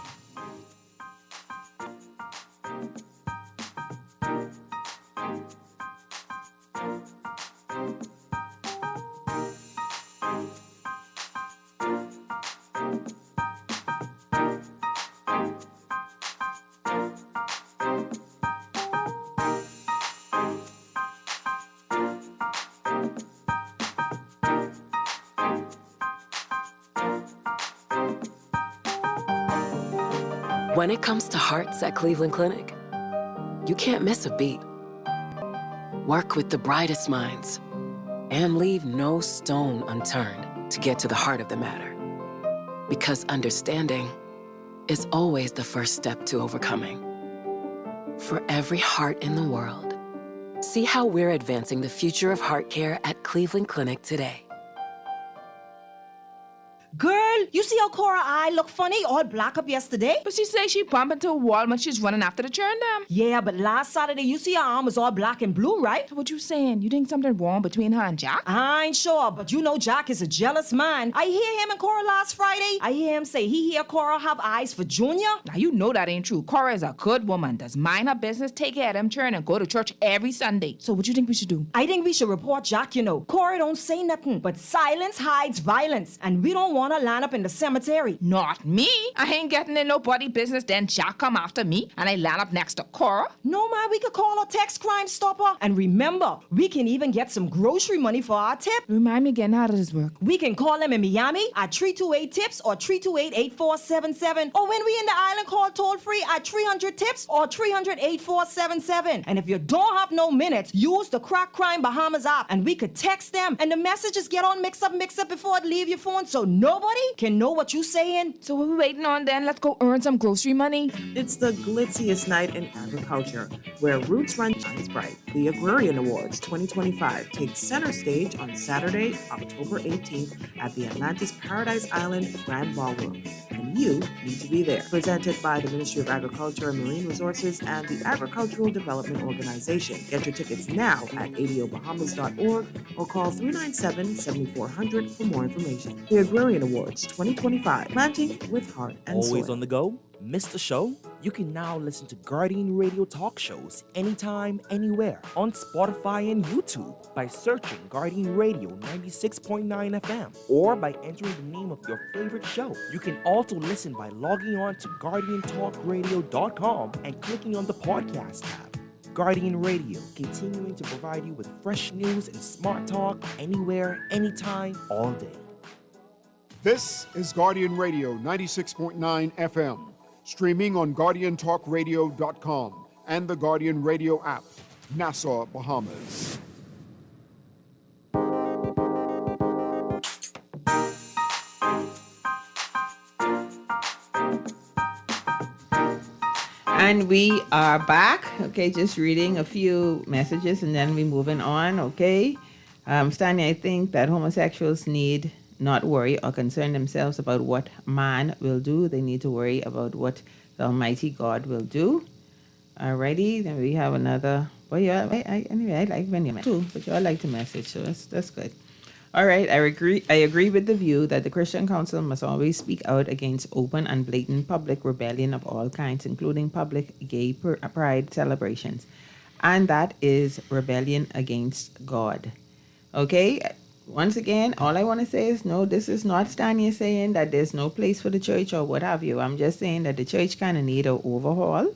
S6: When it comes to hearts at Cleveland Clinic, you can't miss a beat. Work with the brightest minds and leave no stone unturned to get to the heart of the matter. Because understanding is always the first step to overcoming. For every heart in the world, see how we're advancing the future of heart care at Cleveland Clinic today.
S7: Girl, you see how Cora eye look funny, all black up yesterday?
S8: But she say she bumped into a wall when she's running after the churn dam.
S7: Yeah, but last Saturday, you see her arm was all black and blue, right?
S8: So what you saying? You think something wrong between her and Jack?
S7: I ain't sure, but you know Jack is a jealous man. I hear him and Cora last Friday. I hear him say he hear Cora have eyes for Junior.
S8: Now you know that ain't true. Cora is a good woman, does mind her business, take care of them churn, and go to church every Sunday. So what you think we should do?
S7: I think we should report Jack, you know. Cora don't say nothing, but silence hides violence, and we don't want to line up in the cemetery.
S8: Not me. I ain't getting in nobody business. Then Jack come after me, and I land up next to Cora.
S7: No, man, we could call a text Crime Stopper. And remember, we can even get some grocery money for our tip.
S8: Remind me again, how does this work?
S7: We can call them in Miami at 328-TIPS or 328-8477. Or when we in the island, call toll-free at 300-TIPS or 300-8477. And if you don't have no minutes, use the Crack Crime Bahamas app, and we could text them, and the messages get on mix up before it leave your phone, so nobody can know what you saying.
S8: So what we waiting on then? Let's go earn some grocery money.
S9: It's the glitziest night in agriculture, where roots run shines bright. The Agrarian Awards 2025 takes center stage on Saturday, October 18th at the Atlantis Paradise Island Grand Ballroom. And you need to be there. Presented by the Ministry of Agriculture and Marine Resources and the Agricultural Development Organization. Get your tickets now at adobahamas.org or call 397-7400 for more information. The Agrarian Awards 2025, planting with heart and
S10: Always
S9: soil.
S10: on the go? Missed the show? You can now listen to Guardian Radio talk shows anytime, anywhere on Spotify and YouTube by searching Guardian Radio 96.9 FM or by entering the name of your favorite show. You can also listen by logging on to GuardianTalkRadio.com and clicking on the podcast tab. Guardian Radio, continuing to provide you with fresh news and smart talk anywhere, anytime, all day.
S1: This is Guardian Radio 96.9 FM, streaming on GuardianTalkRadio.com and the Guardian Radio app, Nassau, Bahamas.
S3: And we are back. Okay, just reading a few messages and then we moving on. Okay, Stanya, I think that homosexuals need not worry or concern themselves about what man will do. They need to worry about what the Almighty God will do. Alrighty, then we have another. Well, yeah, anyway, I like Benjamin too, but you all like the message, so that's good. All right, I agree with the view that the Christian Council must always speak out against open and blatant public rebellion of all kinds, including public gay pride celebrations, and that is rebellion against God. Okay. Once again, all I want to say is no, this is not Stanya saying that there's no place for the church or what have you. I'm just saying that the church kind of need an overhaul.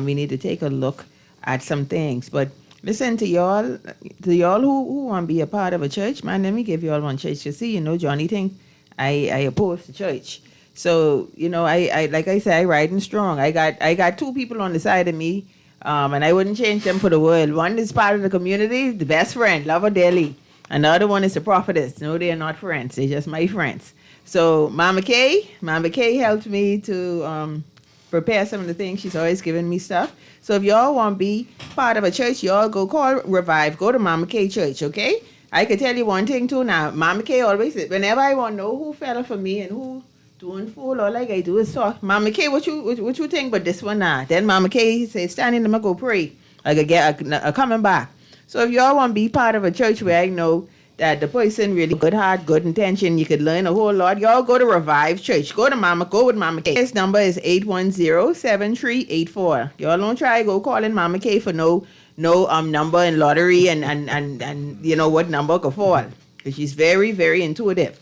S3: We need to take a look at some things. But listen, to y'all who want to be a part of a church, man, let me give y'all one church to see. You know, Johnny think I oppose the church. So, you know, I like I said, I riding strong. I got two people on the side of me, and I wouldn't change them for the world. One is part of the community, the best friend, love her dearly. Another one is the prophetess. No, they are not friends. They're just my friends. So Mama Kay helped me to prepare some of the things. She's always giving me stuff. So if y'all want to be part of a church, y'all go call Revive. Go to Mama Kay Church, okay? I can tell you one thing too now. Mama Kay always said, whenever I want to know who fell for me and who doing fool, all I do is talk. Mama Kay, what you think about this one now? Then Mama Kay said, Stanley, let me go pray. I could get a coming back. So if y'all want to be part of a church where I know that the person really good heart, good intention, you could learn a whole lot, y'all go to Revive Church. Go with Mama Kay. His number is 810-7384. Y'all don't try go calling Mama Kay for no number and lottery and you know what number could fall. Because she's very, very intuitive.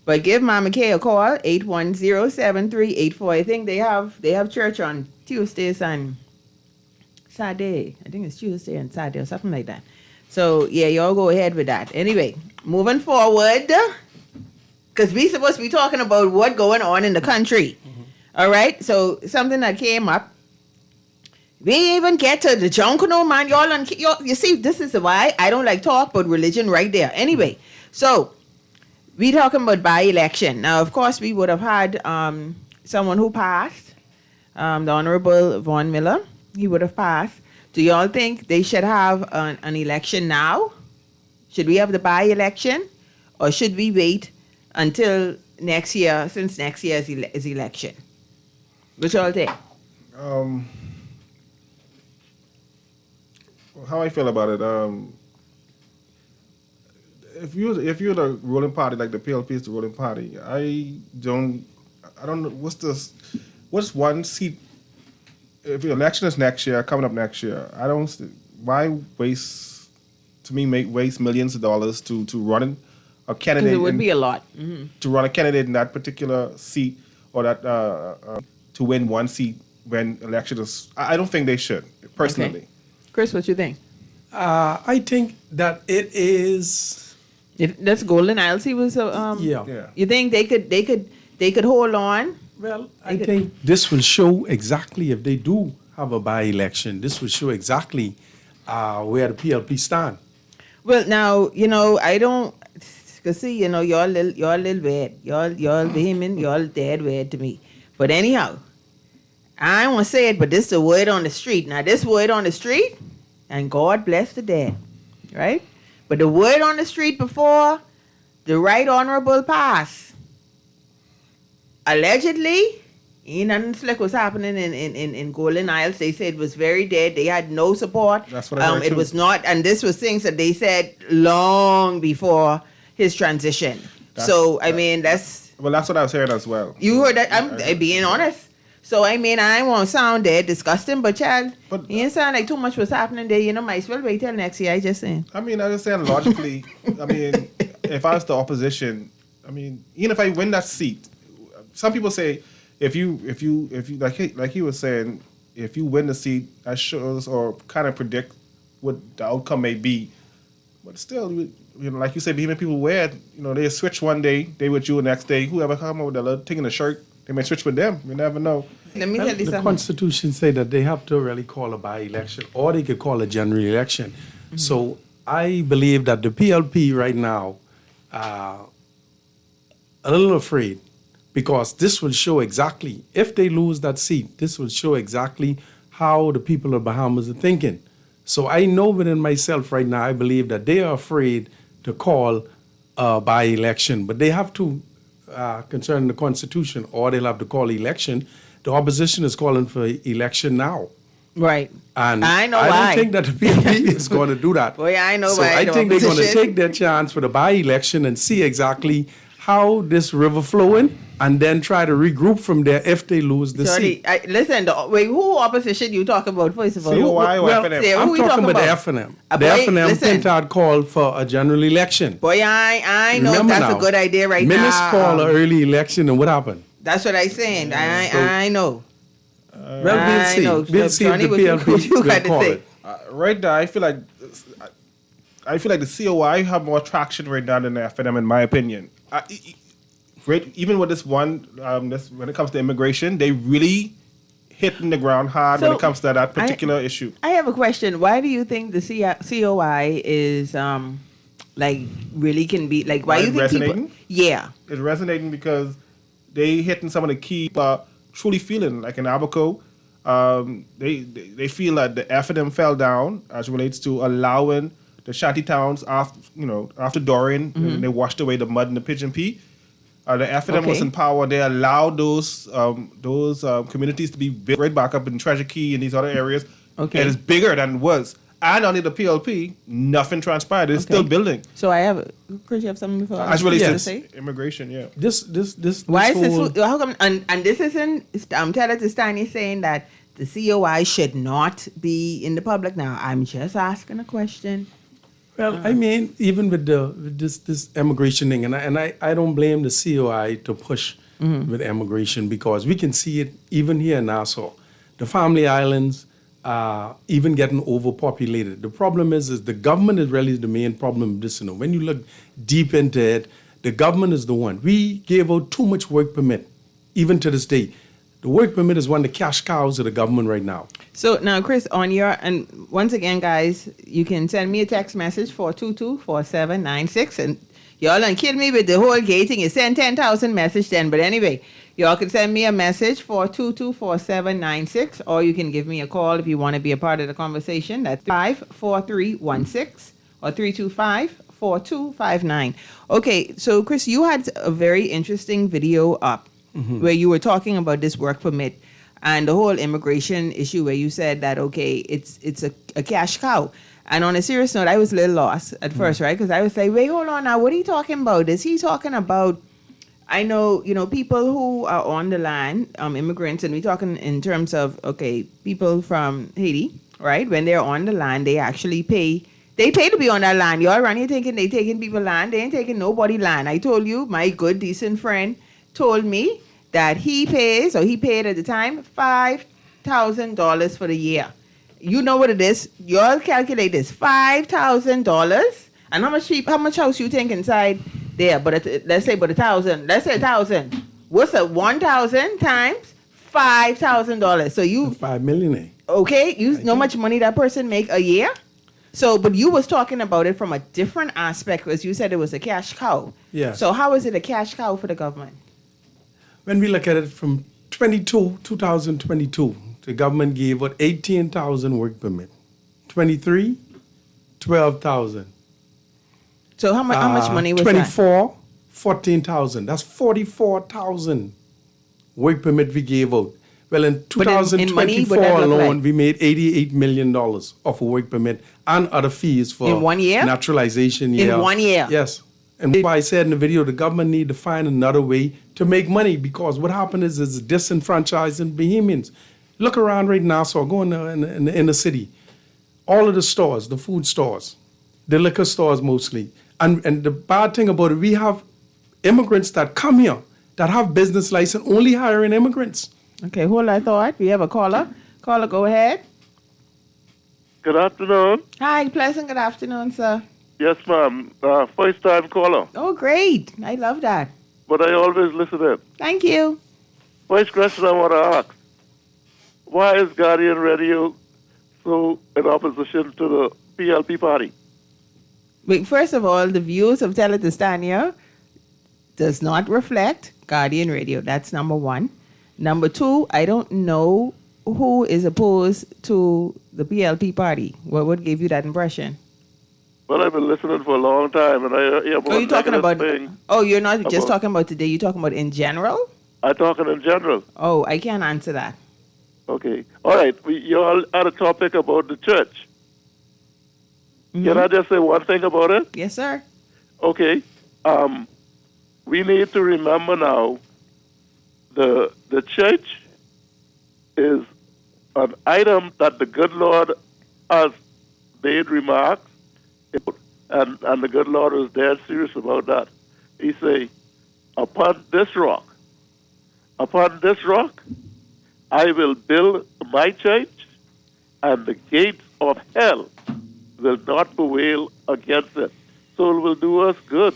S3: But give Mama Kay a call, 810-7384. I think they have church on Tuesdays and Saturday. I think it's Tuesday and Saturday or something like that. So, yeah, y'all go ahead with that. Anyway, moving forward, because we supposed to be talking about what's going on in the country. All right. So something that came up. We ain't even get to the Junkanoo, man. You see, this is why I don't like talk about religion right there. Anyway, so we talking about by-election. Now, of course, we would have had someone who passed, the Honorable Vaughn Miller. He would have passed. Do y'all think they should have an election now? Should we have the by-election? Or should we wait until next year, since next year is election? What y'all think?
S4: How I feel about it? If you're the ruling party, like the PLP is the ruling party, I don't know what's one seat. If the election is next year, coming up next year, why waste millions of dollars to run a candidate?
S3: It would be a lot.
S4: To run a candidate in that particular seat or that to win one seat when election is. I don't think they should personally.
S3: Okay. Chris, what you think?
S5: I think that it is.
S3: That's Golden Isles. He was.
S5: Yeah.
S3: You think they could hold on?
S5: Well, I think this will show exactly if they do have a by-election. This will show exactly where the PLP stand.
S3: Well, now I don't. Cause see, you're a little weird. You're vehement. You're dead weird to me. But anyhow, I don't want to say it, but this is the word on the street. Now, this word on the street, and God bless the dead, right? But the word on the street before the right honorable pass, allegedly, ain't nothing slick was happening in Golden Isles. They said it was very dead. They had no support.
S4: That's what I heard
S3: It
S4: too.
S3: was not, and this was things that they said long before his transition. That's what I was
S4: hearing as well.
S3: You heard that? I'm being honest. So, I won't sound dead disgusting, but child, you ain't sound like too much was happening there. Might as well wait till next year. I just saying.
S4: I just saying logically. If I was the opposition, even if I win that seat, some people say if you like he was saying, if you win the seat, that shows or kind of predict what the outcome may be. But still, like you said, even people wear it. They switch one day, they with you the next day. Whoever come up with a little thing in the shirt, they may switch with them. You never know.
S3: Let me
S5: Well,
S3: tell you
S5: the
S3: something.
S5: Constitution say that they have to really call a by-election, or they could call a general election.
S3: Mm-hmm.
S5: So I believe that the PLP right now a little afraid, because this will show exactly, if they lose that seat, this will show exactly how the people of Bahamas are thinking. So I know within myself right now, I believe that they are afraid to call a by-election, but they have to, concerning the Constitution, or they'll have to call election. The opposition is calling for election now.
S3: Right.
S5: And
S3: I know
S5: I
S3: why.
S5: don't think that the PLP is going to do that.
S3: Boy, I know
S5: so
S3: why.
S5: I
S3: the
S5: think they're going to
S3: opposition-
S5: take their chance for the by-election and see exactly how this river flowing, and then try to regroup from there if they lose the
S3: Sorry,
S5: seat.
S3: listen, who opposition you talk about, first of all?
S4: COI or
S5: Well,
S4: FNM?
S3: Say, who
S5: I'm
S3: we
S5: talking
S3: talking
S5: about the
S3: about?
S5: FNM.
S3: Boy,
S5: The FNM
S3: listen.
S5: Pintard called for a general election.
S3: Boy, I know
S5: Remember
S3: that's
S5: now,
S3: a good idea right
S5: Minutes
S3: now.
S5: called an early election, and what happened?
S3: That's what I'm saying. I know.
S5: Well, we'll
S3: I
S5: see.
S3: know.
S5: We'll see if
S3: Johnny,
S5: the
S3: what you
S5: PLP
S3: got
S5: will
S3: to
S5: call
S3: say?
S5: it.
S4: Right now, I feel like the COI have more traction right now than the FNM, in my opinion. Even with this one, when it comes to immigration, they really hitting the ground hard when
S3: So,
S4: it comes to that particular issue.
S3: I have a question. Why do you think the COI is really can be like? Why
S4: Why
S3: do you think
S4: resonating?
S3: people? Yeah.
S4: It's resonating because they hitting some of the key truly feeling like in Abaco. They feel that the FNM fell down as relates to allowing the shanty towns after Dorian, and they washed away the mud and the pigeon pea. The FNM was
S3: Okay.
S4: in power. They allowed those communities to be built right back up in Treasure Key and these other areas.
S3: Okay.
S4: And it's bigger than it was. And under the PLP, nothing transpired. It's still building.
S3: So Chris, you have something before?
S4: As relates
S3: to
S4: to
S3: say?
S4: immigration, yeah.
S5: This
S3: Why is
S5: whole-
S3: this? How come? And this isn't. I'm telling to Stanya saying that the COI should not be in the public now. I'm just asking a question.
S5: Well, I mean, even with this immigration thing, and I don't blame the COI to push with immigration, because we can see it even here in Nassau. The Family Islands are even getting overpopulated. The problem is the government is really the main problem of this. When you look deep into it, the government is the one. We gave out too much work permit, even to this day. The work permit is one of the cash cows of the government right now.
S3: So now, Chris, on your, and once again, guys, you can send me a text message 422-4796, and y'all done kill me with the whole gating. You send 10,000 message then, but anyway, y'all can send me a message 422-4796, or you can give me a call if you want to be a part of the conversation. That's 54316 or 325-4259. Okay, so Chris, you had a very interesting video up where you were talking about this work permit and the whole immigration issue, where you said that, okay, it's a cash cow. And on a serious note, I was a little lost at first, right? Because I was like, wait, hold on now, what are you talking about? Is he talking about, I know, people who are on the land, immigrants, and we're talking in terms of, okay, people from Haiti, right? When they're on the land, they actually pay. They pay to be on that land. Y'all around here thinking they taking people land. They ain't taking nobody land. I told you, my good, decent friend told me that he paid at the time, $5,000 for the year. You know what it is. Y'all calculate this, $5,000. And how much house you think inside there? But let's say 1,000. Let's say 1,000. What's that? 1,000 times $5,000. So you
S5: 5 million. Eh?
S3: Okay, you know how much money that person make a year? So, but you was talking about it from a different aspect, because you said it was a cash cow.
S5: Yeah.
S3: So how is it a cash cow for the government?
S5: When we look at it from 2022, the government gave out 18,000 work permit. 23, 12,000.
S3: So how much money was
S5: 24, 14,000. That's 44,000 work permit we gave out. Well, in 2024 alone, we made $88 million off a work permit and other fees for
S3: in 1 year?
S5: Naturalization.
S3: In 1 year?
S5: Yes. And that's why I said in the video, the government need to find another way to make money, because what happened is disenfranchising Bahamians. Look around right now, so go in the inner city. All of the stores, the food stores, the liquor stores mostly. And the bad thing about it, we have immigrants that come here that have business license only hiring immigrants.
S3: Okay, hold that thought. We have a caller. Caller, go ahead.
S11: Good afternoon.
S3: Hi, pleasant good afternoon, sir.
S11: Yes, ma'am. First time caller.
S3: Oh, great. I love that.
S11: But I always listen in.
S3: Thank you.
S11: First question I want to ask. Why is Guardian Radio so in opposition to the PLP party?
S3: Wait, first of all, the views of Tell It to Stanya does not reflect Guardian Radio. That's number one. Number two, I don't know who is opposed to the PLP party. What gave you that impression?
S11: Well, I've been listening for a long time, and I hear more
S3: you talking about? Oh, you're not just
S11: about,
S3: talking about today. You're talking about in general?
S11: I'm talking in general.
S3: Oh, I can't answer that.
S11: Okay. All right. You all had a topic about the church.
S3: Mm-hmm.
S11: Can I just say one thing about it?
S3: Yes, sir.
S11: Okay. We need to remember now, the church is an item that the good Lord has made remarks, and the good Lord was dead serious about that. He say, upon this rock, I will build my church, and the gates of hell will not prevail against it. So it will do us good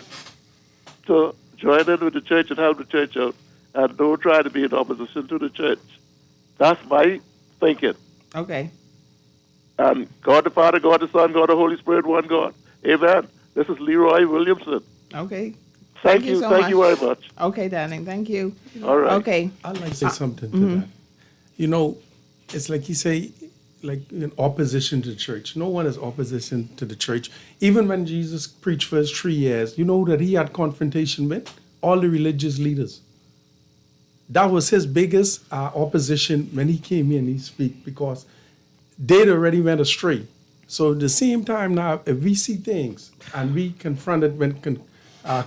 S11: to join in with the church and help the church out, and don't try to be in opposition to the church. That's my thinking.
S3: Okay.
S11: And God the Father, God the Son, God the Holy Spirit, one God. Amen. This is Leroy Williamson.
S3: Okay.
S11: Thank you.
S3: So
S11: Thank you very much.
S3: Okay, darling. Thank you.
S11: All right.
S3: Okay.
S5: I'd like to say something to that. You know, it's like you say, like in opposition to the church. No one is opposition to the church. Even when Jesus preached for his 3 years, you know that he had confrontation with all the religious leaders. That was his biggest opposition when he came in and he speak, because they already went astray. So at the same time now, if we see things and we confront it when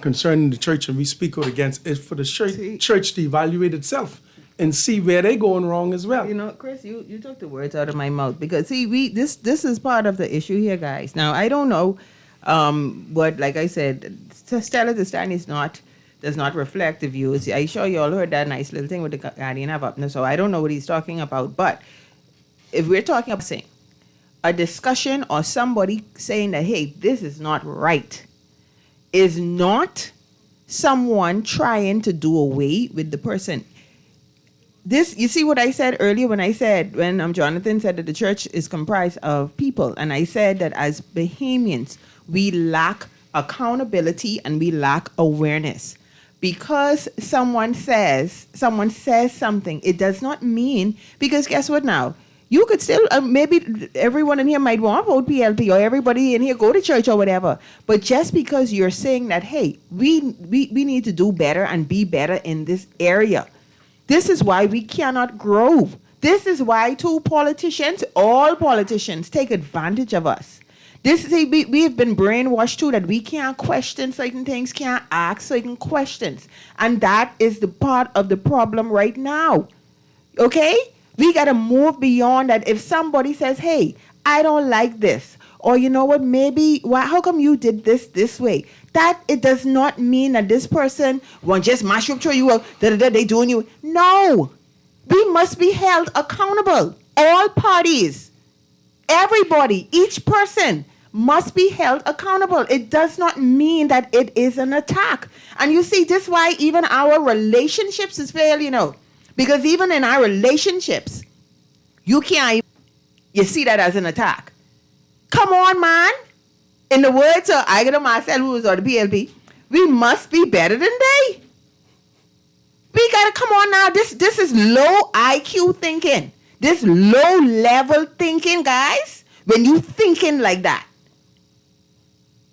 S5: concerning the church and we speak out against it, for the church to evaluate itself and see where they're going wrong as well.
S3: You know, Chris, you took the words out of my mouth, because see, this is part of the issue here, guys. Now, I don't know, but like I said, Stella the Stand does not reflect the views. I'm sure you all heard that nice little thing with the Guardian have up. So I don't know what he's talking about, but if we're talking about saying a discussion or somebody saying that, hey, this is not right, is not someone trying to do away with the person. this, you see what I said earlier when Jonathan said that the church is comprised of people, and I said that as Bahamians, we lack accountability and we lack awareness. Because someone says something, it does not mean, because guess what now? You could still, maybe everyone in here might want to vote PLP, or everybody in here go to church or whatever. But just because you're saying that, hey, we need to do better and be better in this area. This is why we cannot grow. This is why all politicians take advantage of us. We have been brainwashed too that we can't question certain things, can't ask certain questions. And that is the part of the problem right now. Okay? We got to move beyond that. If somebody says, hey, I don't like this, or you know what, how come you did this way? That it does not mean that this person will just mash up to you, they doing you. No. We must be held accountable. All parties, everybody, each person must be held accountable. It does not mean that it is an attack. And you see, this is why even our relationships is fail, because even in our relationships, you see that as an attack. Come on, man. In the words of Igor Marcel or the PLP, we must be better than they. We gotta come on now. This is low IQ thinking. This low level thinking, guys. When you thinking like that,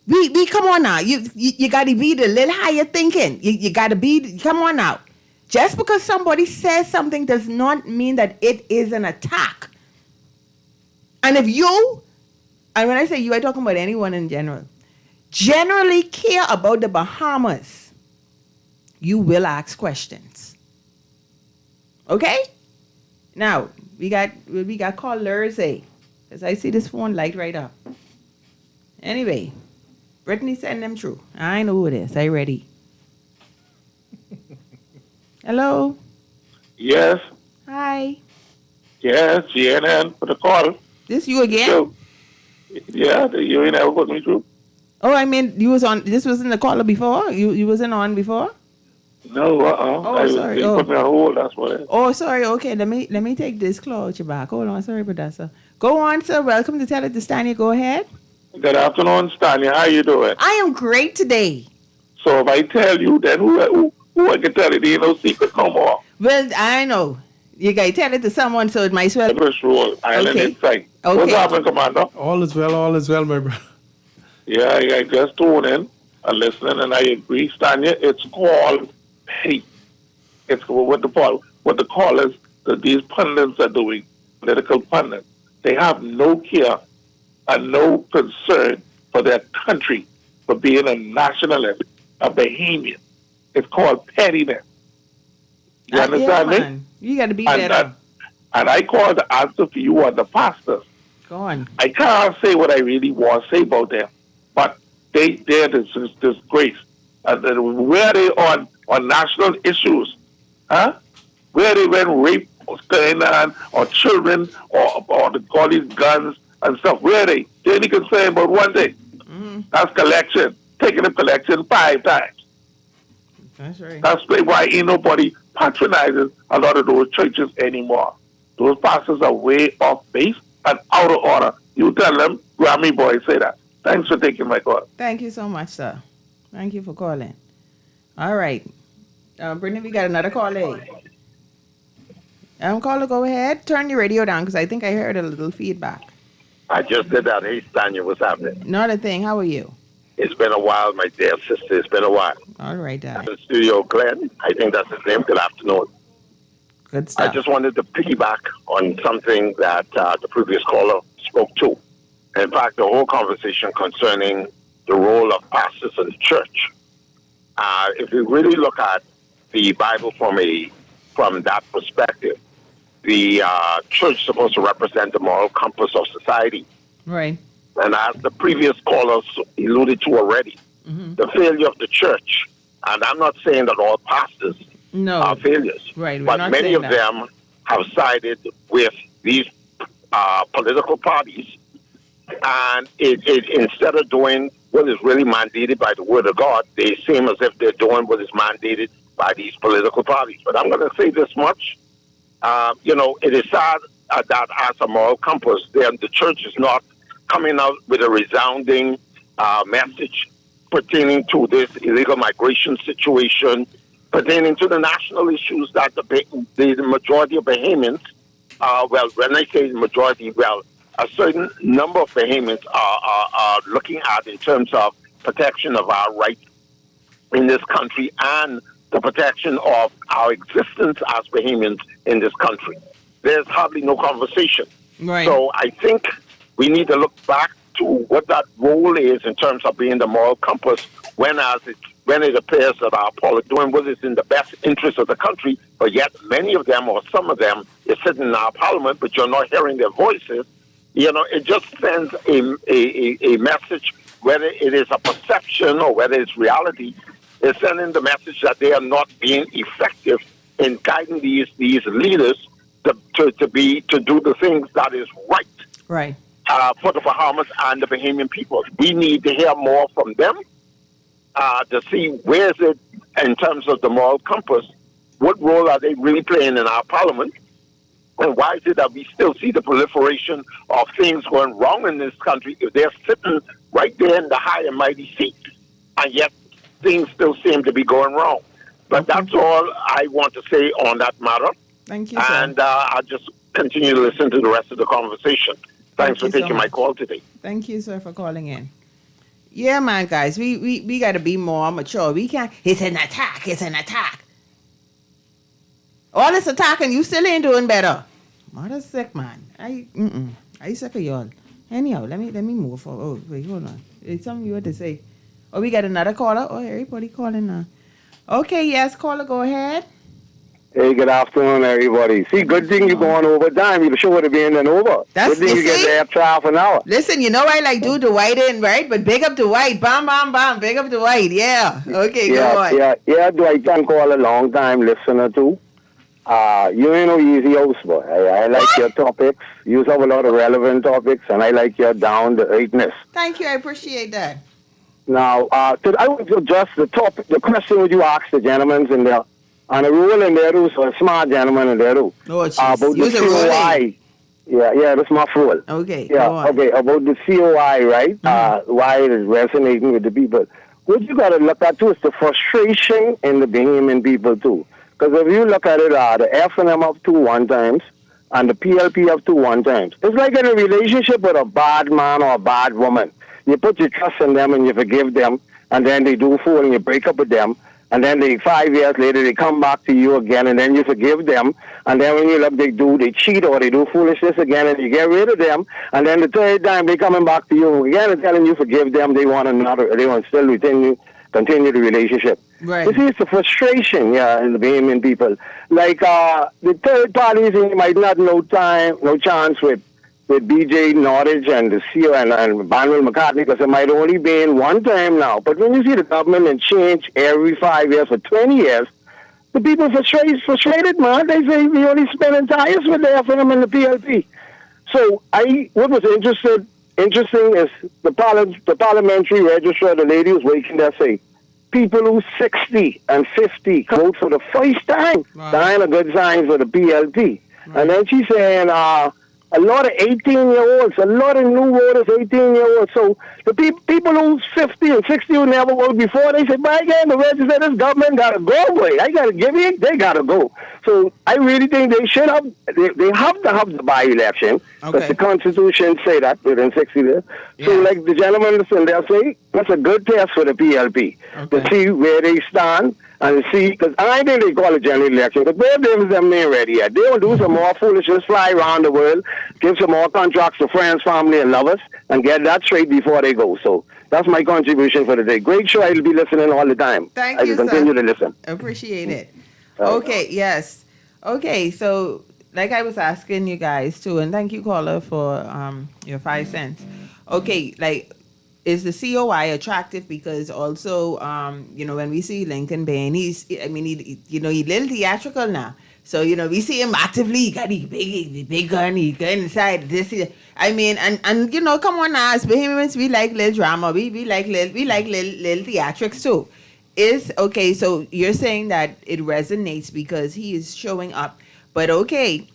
S3: we come on now. You gotta be the little higher thinking. You gotta be. Come on now. Just because somebody says something does not mean that it is an attack. And if you, and when I say you, I'm talking about anyone in general, generally care about the Bahamas, you will ask questions. Okay? Now, we got callers, because I see this phone light right up. Anyway, Brittany send them through. I know who it is. I ready. Hello?
S11: Yes.
S3: Hi.
S11: Yes, CNN for the call.
S3: This you again?
S11: So, yeah, you ain't ever put me through.
S3: Oh, I mean, you was on, this was in the caller before? You wasn't on before?
S11: No,
S3: Oh, sorry.
S11: You put me on hold, that's what it is.
S3: Oh, sorry. Okay, let me take this cloth back. Hold on. Sorry about that, sir. Go on, sir. Welcome to Tell It to Stanya. Go ahead.
S11: Good afternoon, Stanya. How you doing?
S3: I am great today.
S11: So if I tell you, then who I can tell it? There ain't no secret no more.
S3: Well, I know. You got to tell it to someone, so it might as well.
S11: First rule, Island
S3: Okay.
S11: Insight.
S3: Okay.
S11: What's happening, Commander?
S5: All is well, my brother.
S11: Yeah, I just tuned in and listening, and I agree, Stanya. It's called hate. It's what the callers that these pundits are doing, political pundits. They have no care and no concern for their country, for being a nationalist, a Bahamian. It's called pettiness. You understand me?
S3: Man. You got to be better.
S11: And I call the answer for you are the pastors.
S3: Go on.
S11: I can't say what I really want to say about them, but they're disgrace. Where are they on national issues? Huh? Where are they when rape was going on, or children, or all these guns and stuff? Where are they? They only concerned about one thing. Mm-hmm. That's collection. Taking up collection 5 times.
S3: That's right.
S11: That's why ain't nobody patronizes a lot of those churches anymore. Those pastors are way off base and out of order. You tell them, Grammy boy, say that. Thanks for taking my call.
S3: Thank you so much, sir. Thank you for calling. All right. Brittany, we got another caller. Caller, go ahead. Turn your radio down because I think I heard a little feedback.
S12: I just did that. Hey, Stanya, what's happening?
S3: Not a thing. How are you?
S12: It's been a while, my dear sister. It's been a while.
S3: All right, Dad.
S12: The studio, Glenn. I think that's his name. Good afternoon.
S3: Good stuff.
S12: I just wanted to piggyback on something that the previous caller spoke to. In fact, the whole conversation concerning the role of pastors in the church. If we really look at the Bible from that perspective, the church is supposed to represent the moral compass of society.
S3: Right.
S12: And as the previous callers alluded to already, the failure of the church, and I'm not saying that all pastors are failures,
S3: right?
S12: But many of them have sided with these political parties, and instead of doing what is really mandated by the Word of God, they seem as if they're doing what is mandated by these political parties. But I'm going to say this much, It is sad that as a moral compass, the church is not coming out with a resounding message pertaining to this illegal migration situation, pertaining to the national issues that the majority of Bahamians, when I say majority, a certain number of Bahamians are looking at in terms of protection of our rights in this country and the protection of our existence as Bahamians in this country. There's hardly no conversation.
S3: Right.
S12: So I think we need to look back to what that role is in terms of being the moral compass when it appears that our politics doing what is in the best interest of the country, but yet many of them or some of them is sitting in our parliament, but you're not hearing their voices. It just sends a message, whether it is a perception or whether it's reality. It's sending the message that they are not being effective in guiding these leaders to do the things that is right.
S3: Right.
S12: For the Bahamas and the Bahamian people. We need to hear more from them to see where is it in terms of the moral compass, what role are they really playing in our parliament, and why is it that we still see the proliferation of things going wrong in this country if they're sitting right there in the high and mighty seat, and yet things still seem to be going wrong. But that's all I want to say on that matter.
S3: Thank you, sir.
S12: And I'll just continue to listen to the rest of the conversation. Thanks for taking my call today.
S3: Thank you, sir, for calling in. Yeah, man, guys, we got to be more mature. We can't. It's an attack. It's an attack. All this attack and you still ain't doing better. Mother's sick, man. I sick of y'all. Anyhow, let me move forward. Oh, wait, hold on. There's something you had to say. Oh, we got another caller. Oh, everybody calling now. Okay, yes, caller, go ahead.
S13: Hey, good afternoon, everybody. See, good thing you're going over time. You should have been over.
S3: That's
S13: good thing you get there after half an hour.
S3: Listen, I like do Dwight in, right? But big up Dwight. Bam, bam, bam. Big up Dwight. Yeah. Okay, go on.
S13: Yeah, Dwight can call a long time listener too. You ain't no easy host, boy. I like your topics. You have a lot of relevant topics, and I like your down-to-earthness.
S3: Thank you. I appreciate that.
S13: Now, I want to address the question that you asked the gentlemen in there. And a rule in there too, so a smart gentleman in there too.
S3: Oh,
S13: about
S3: use
S13: the COI. Yeah, that's my rule.
S3: Okay,
S13: yeah,
S3: go on.
S13: Okay, about the COI, right? Mm-hmm. Why it is resonating with the people. What you got to look at too is the frustration in the Bahamian people too. Because if you look at it, the F&M up to one times and the PLP up to one times. It's like in a relationship with a bad man or a bad woman. You put your trust in them and you forgive them, and then they do fool and you break up with them. And then 5 years later, they come back to you again, and then you forgive them. And then when you look, they cheat or they do foolishness again, and you get rid of them. And then the third time, they coming back to you again and telling you forgive them. They want still continue the relationship.
S3: Right.
S13: You see, it's the frustration, in the Bahamian people. Like the third parties, you might not no chance with BJ Norwich and the CEO and Manuel McCartney, because it might only be in one time now. But when you see the government and change every 5 years for 20 years, the people frustrated, man. They say we only spending tires with the FNM and the PLP. So what was interesting is the parliamentary registrar, the lady who's waiting there, say people who 60 and 50 vote for the first time. Wow. That's a good sign for the PLP. Right. And then she's saying, a lot of 18-year-olds, a lot of new voters, 18-year-olds. So the people who's 50 and 60 who never voted before, they say, by again, the register, this government got to go away. I got to give it, they got to go. So I really think they should have, they have to have the by-election, because the Constitution say that within 60 days. Yeah. So like the gentleman listen, they'll say, that's a good test for the PLP, to see where they stand. And see, because I think they call it general election, because them ain't ready yet. They will do some more foolishness, fly around the world, give some more contracts to friends, family, and lovers, and get that straight before they go. So that's my contribution for the day. Great show. I'll be listening all the time.
S3: Thank you,
S13: I will continue to listen.
S3: Appreciate it. Okay, yes. Okay, so like I was asking you guys too, and thank you, caller, for your 5 cents. Okay, like, is the COI attractive? Because also, when we see Lincoln Bain, he's little theatrical now. So, we see him actively, he got the big gun, he got inside this. I mean, and come on now, as Bahamians, we like little drama, we like little theatrics too. So you're saying that it resonates because he is showing up But okay,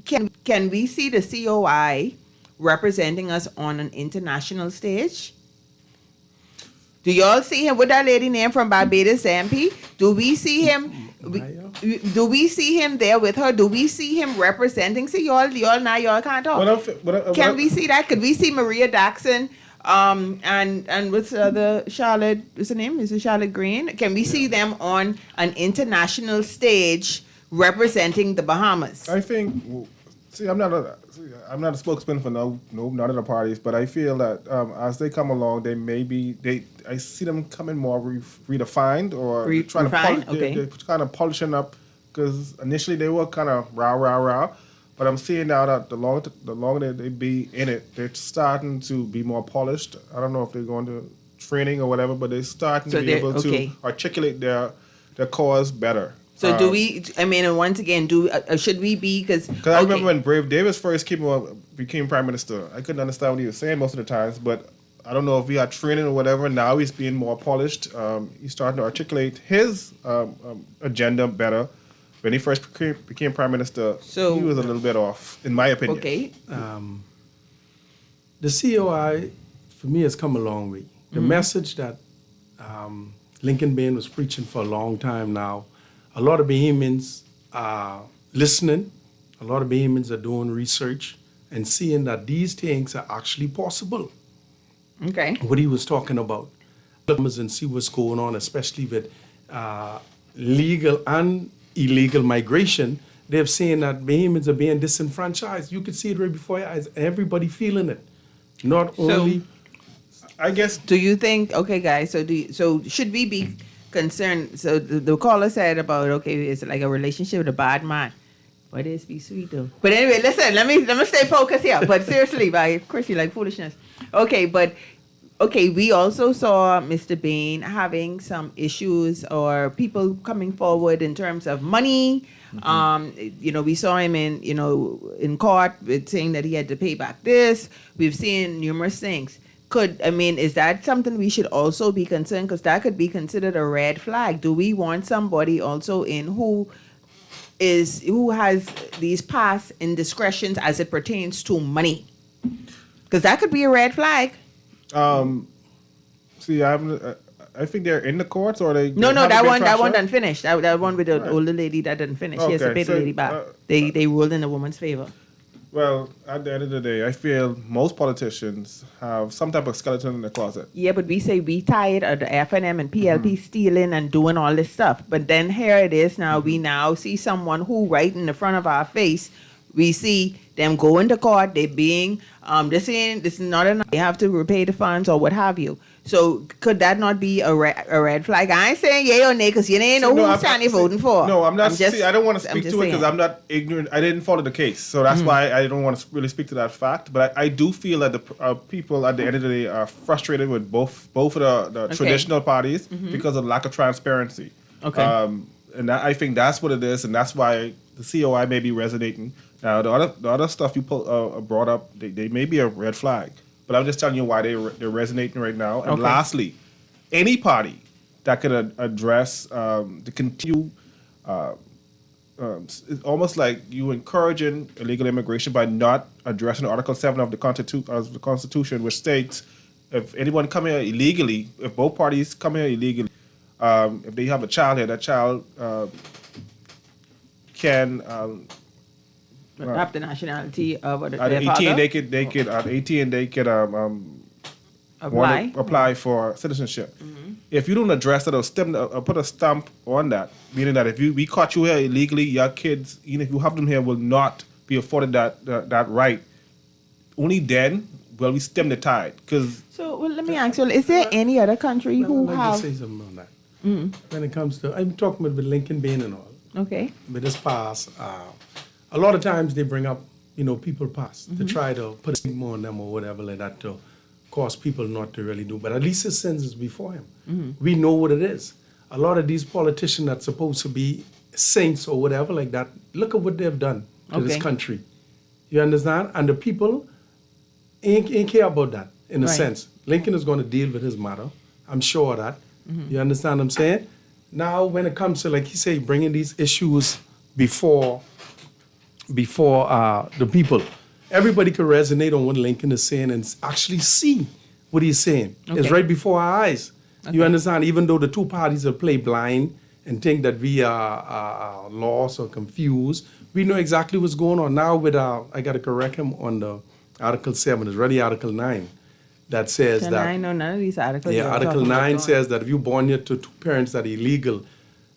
S3: can we see the COI representing us on an international stage? Do y'all see him with that lady name from Barbados, MP? Do we see him? Do we see him there with her? Do we see him representing? See y'all now y'all can't talk. Can we see that? Could we see Maria Daxon? And what's the other Charlotte? What's her name? Is it Charlotte Green? Can we see them on an international stage representing the Bahamas?
S4: I think. See, I'm not a spokesman for none of the parties, but I feel that as they come along, I see them coming more redefined or trying they're kind of polishing up, because initially they were kind of rah. But I'm seeing now that the longer they be in it, they're starting to be more polished. I don't know if they're going to training or whatever, but they're starting to be able to articulate their cause better.
S3: So do we? I mean, and once again, should we be? Because
S4: I remember when Brave Davis first became prime minister, I couldn't understand what he was saying most of the times, but I don't know if we had training or whatever. Now he's being more polished. He's starting to articulate his agenda better. When he first became prime minister, he was a little bit off, in my opinion.
S3: Okay.
S5: The COI, for me, has come a long way. The message that Lincoln Bain was preaching for a long time now, a lot of Bahamians are listening. A lot of Bahamians are doing research and seeing that these things are actually possible.
S3: Okay.
S5: What he was talking about. And see what's going on, especially with legal and illegal migration. They're saying that Bahamians are being disenfranchised. You could see it right before your eyes. Everybody feeling it. Not only...
S4: I guess...
S3: Do you think... Okay, guys. So should we be concerned? So the caller said about, okay, it's like a relationship with a bad man. But it's be sweet, though. But anyway, listen. Let me stay focused here. But seriously, of course, you like foolishness. Okay, but... Okay, we also saw Mr. Bain having some issues or people coming forward in terms of money. We saw him in court with saying that he had to pay back this. We've seen numerous things. Is that something we should also be concerned? Because that could be considered a red flag. Do we want somebody also in who has these past indiscretions as it pertains to money? Because that could be a red flag.
S4: I think they're in the courts, or they.
S3: No, that one done finished. That one with the older lady that didn't finish. She has to pay the lady back. They ruled in the woman's favor.
S4: Well, at the end of the day, I feel most politicians have some type of skeleton in the closet.
S3: Yeah, but we say we tired of the FNM and PLP stealing and doing all this stuff. But then here it is now. We now see someone who right in the front of our face, we see them go into court. They being this is not enough. They have to repay the funds or what have you. So could that not be a red flag? I ain't saying yay or nay because you ain't know who Stanya voting for.
S4: No, I'm not. I don't want to speak to it because I'm not ignorant. I didn't follow the case, so that's why I don't want to really speak to that fact. But I do feel that the people at the end of the day are frustrated with both of the traditional parties because of lack of transparency.
S3: Okay.
S4: And I think that's what it is, and that's why the COI may be resonating. Now, the other stuff you brought up, they may be a red flag, but I'm just telling you why they're resonating right now. And lastly, any party that could address the continue, it's almost like you encouraging illegal immigration by not addressing Article 7 of the Constitution, which states if anyone come here illegally, if both parties come here illegally, if they have a child here, that child can
S3: have the nationality of
S4: at 18
S3: father?
S4: they could at 18 they could apply for citizenship. If you don't address that or put a stamp on that, meaning that if we caught you here illegally, your kids, even if you have them here, will not be afforded that right. Only then will we stem the tide.
S3: Let me ask you: is there any other country who have?
S5: Let me say something on that. When it comes to, I'm talking with Lincoln Bain and all.
S3: Okay.
S5: With this pass, a lot of times they bring up, people pass to try to put a stigma on them or whatever like that to cause people not to really do. But at least his sins is before him. We know what it is. A lot of these politicians that's supposed to be saints or whatever like that, look at what they've done to this country. You understand? And the people ain't care about that in a sense. Lincoln is going to deal with his matter. I'm sure of that. You understand what I'm saying? Now, when it comes to, like you say, bringing these issues before before the people. Everybody could resonate on what Lincoln is saying and actually see what he's saying. It's
S3: Okay.
S5: right before our eyes. You
S3: Okay.
S5: understand? Even though the two parties will play blind and think that we are lost or confused, we know exactly what's going on. Now with, I got to correct him on the Article 7, it's really Article 9, that says
S3: So
S5: that...
S3: I know none of these articles.
S5: Yeah,
S3: you're
S5: Article
S3: talking about
S5: 9
S3: going.
S5: says that if you're born here to two parents that are illegal,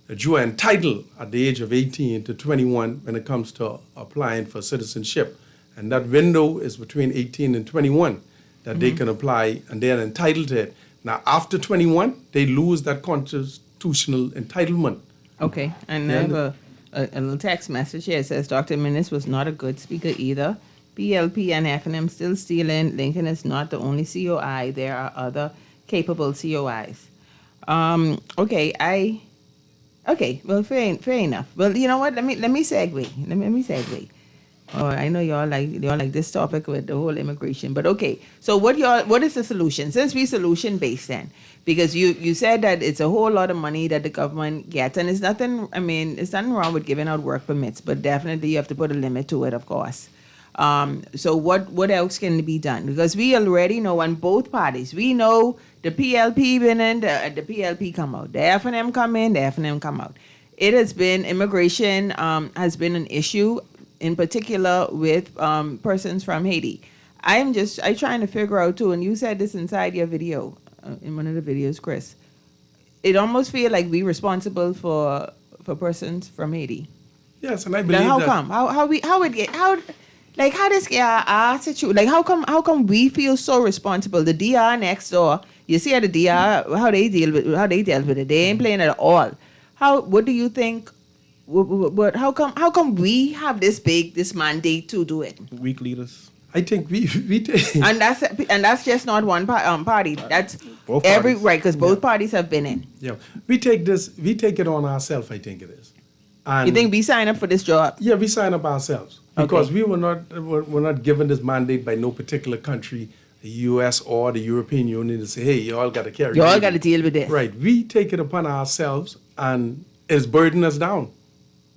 S5: that you are entitled at the age of 18 to 21 when it comes to applying for citizenship. And that window is between 18 and 21 that they can apply, and they're entitled to it. Now, after 21, they lose that constitutional entitlement.
S3: Okay, and I have a little text message here. It says Dr. Minnis was not a good speaker either. PLP and FNM still stealing. Lincoln is not the only COI. There are other capable COIs. Okay, well, fair enough. Well, you know what? Let me segue. Let me segue. Oh, I know y'all like this topic with the whole immigration, but okay. So what is the solution? Since we solution based then, because you said that it's a whole lot of money that the government gets, and it's nothing. I mean, it's nothing wrong with giving out work permits, but definitely you have to put a limit to it, of course. So what else can be done? Because we already know on both parties, we know the PLP been in, the PLP come out, the FNM come in, the FNM come out. It has been immigration has been an issue, in particular with persons from Haiti. I trying to figure out too, and you said this inside your video, in one of the videos, Chris. It almost feel like we responsible for persons from Haiti.
S5: Yes, and I believe
S3: Now, how
S5: that...
S3: come? How this our situation? Like how come we feel so responsible? The DR next door, you see how the DR how they deal with it. They ain't playing at all. What do you think? What how come we have this mandate to do it?
S4: Weak leaders.
S5: I think we take...
S3: and that's just not one party. That's
S4: Both
S3: every
S4: parties.
S3: right because both parties have been in.
S5: Yeah, we take it on ourselves, I think it is. And
S3: You think we sign up for this job?
S5: Yeah, we sign up ourselves because we're not given this mandate by no particular country, the U.S. or the European Union, to say, hey, you all got to carry.
S3: You all got to deal with this.
S5: Right, we take it upon ourselves, and it's burdening us down.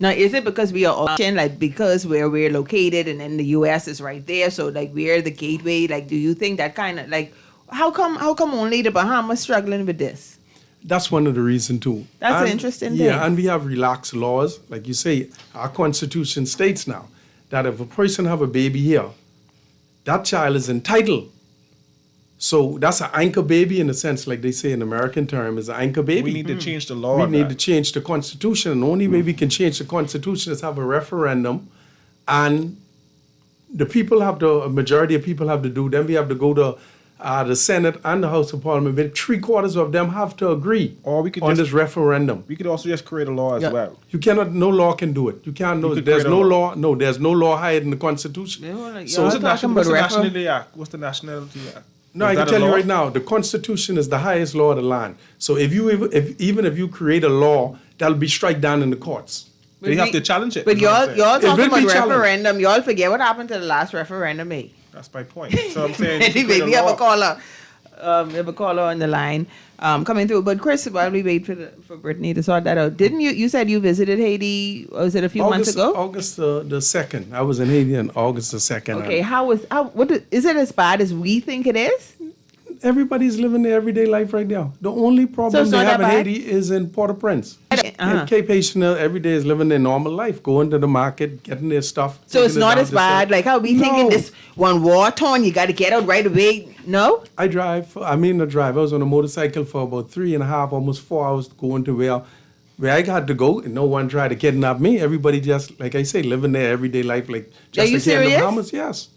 S3: Now, is it because we are like because where we're located and then the U.S. is right there, so like we're the gateway? Like, do you think that kind of like how come only the Bahamas struggling with this?
S5: That's one of the reasons too.
S3: That's an interesting thing.
S5: Yeah, and we have relaxed laws, like you say. Our Constitution states now that if a person have a baby here, that child is entitled. So that's an anchor baby in a sense, like they say in American term, is an anchor baby.
S4: We need to change the law.
S5: We
S4: on
S5: need
S4: that.
S5: to change the Constitution. And the only way we can change the Constitution is have a referendum. And the people a majority of people have to do. Then we have to go to the Senate and the House of Parliament. But 3/4 of them have to agree
S4: Or we could
S5: on
S4: just-
S5: this referendum.
S4: We could also just create a law as well.
S5: You cannot, no law can do it. You can't,
S4: You
S5: no,
S4: could
S5: there's
S4: create a
S5: no
S4: law.
S5: law, no, there's no law higher than the Constitution.
S3: So
S4: What's the
S3: refer-
S4: nationality act? What's the nationality act?
S5: No,
S4: Is
S5: I
S4: that
S5: can
S4: a
S5: tell you
S4: law?
S5: right now, the Constitution is the highest law of the land. So even if you create a law, that'll be struck down in the courts.
S4: They have to challenge it.
S3: But
S4: is what I'm
S3: y'all
S4: saying.
S5: It
S3: talking
S5: will be
S3: about
S5: challenged.
S3: referendum. Y'all forget what happened to the last referendum, eh?
S4: That's my point. So I'm saying. you should
S3: Anyway,
S4: create
S3: we have a
S4: law.
S3: caller. We have a caller on the line coming through. But Chris, while we wait for Brittany to sort that out, didn't you said you visited Haiti? Was it a few months ago?
S5: August the 2nd. I was in Haiti on August the 2nd.
S3: Okay, is it as bad as we think it is?
S5: Everybody's living their everyday life right now. The only problem
S3: it's
S5: they
S3: not
S5: have in
S3: that bad?
S5: Haiti is in Port-au-Prince.
S3: Uh-huh.
S5: In Cape Haitian, every day is living their normal life, going to the market, getting their stuff.
S3: So it's
S5: taking it
S3: not
S5: down
S3: as
S5: to
S3: bad.
S5: sell.
S3: Like how we thinking
S5: No.
S3: this one war torn, you got to get out right away. No?
S5: I drive. I was on a motorcycle for about 3.5, almost 4 hours going to where I got to go, and no one tried to kidnap me. Everybody just, like I say, living their everyday life, like just
S3: Are you
S5: like here in the
S3: serious?
S5: Bahamas. Yes.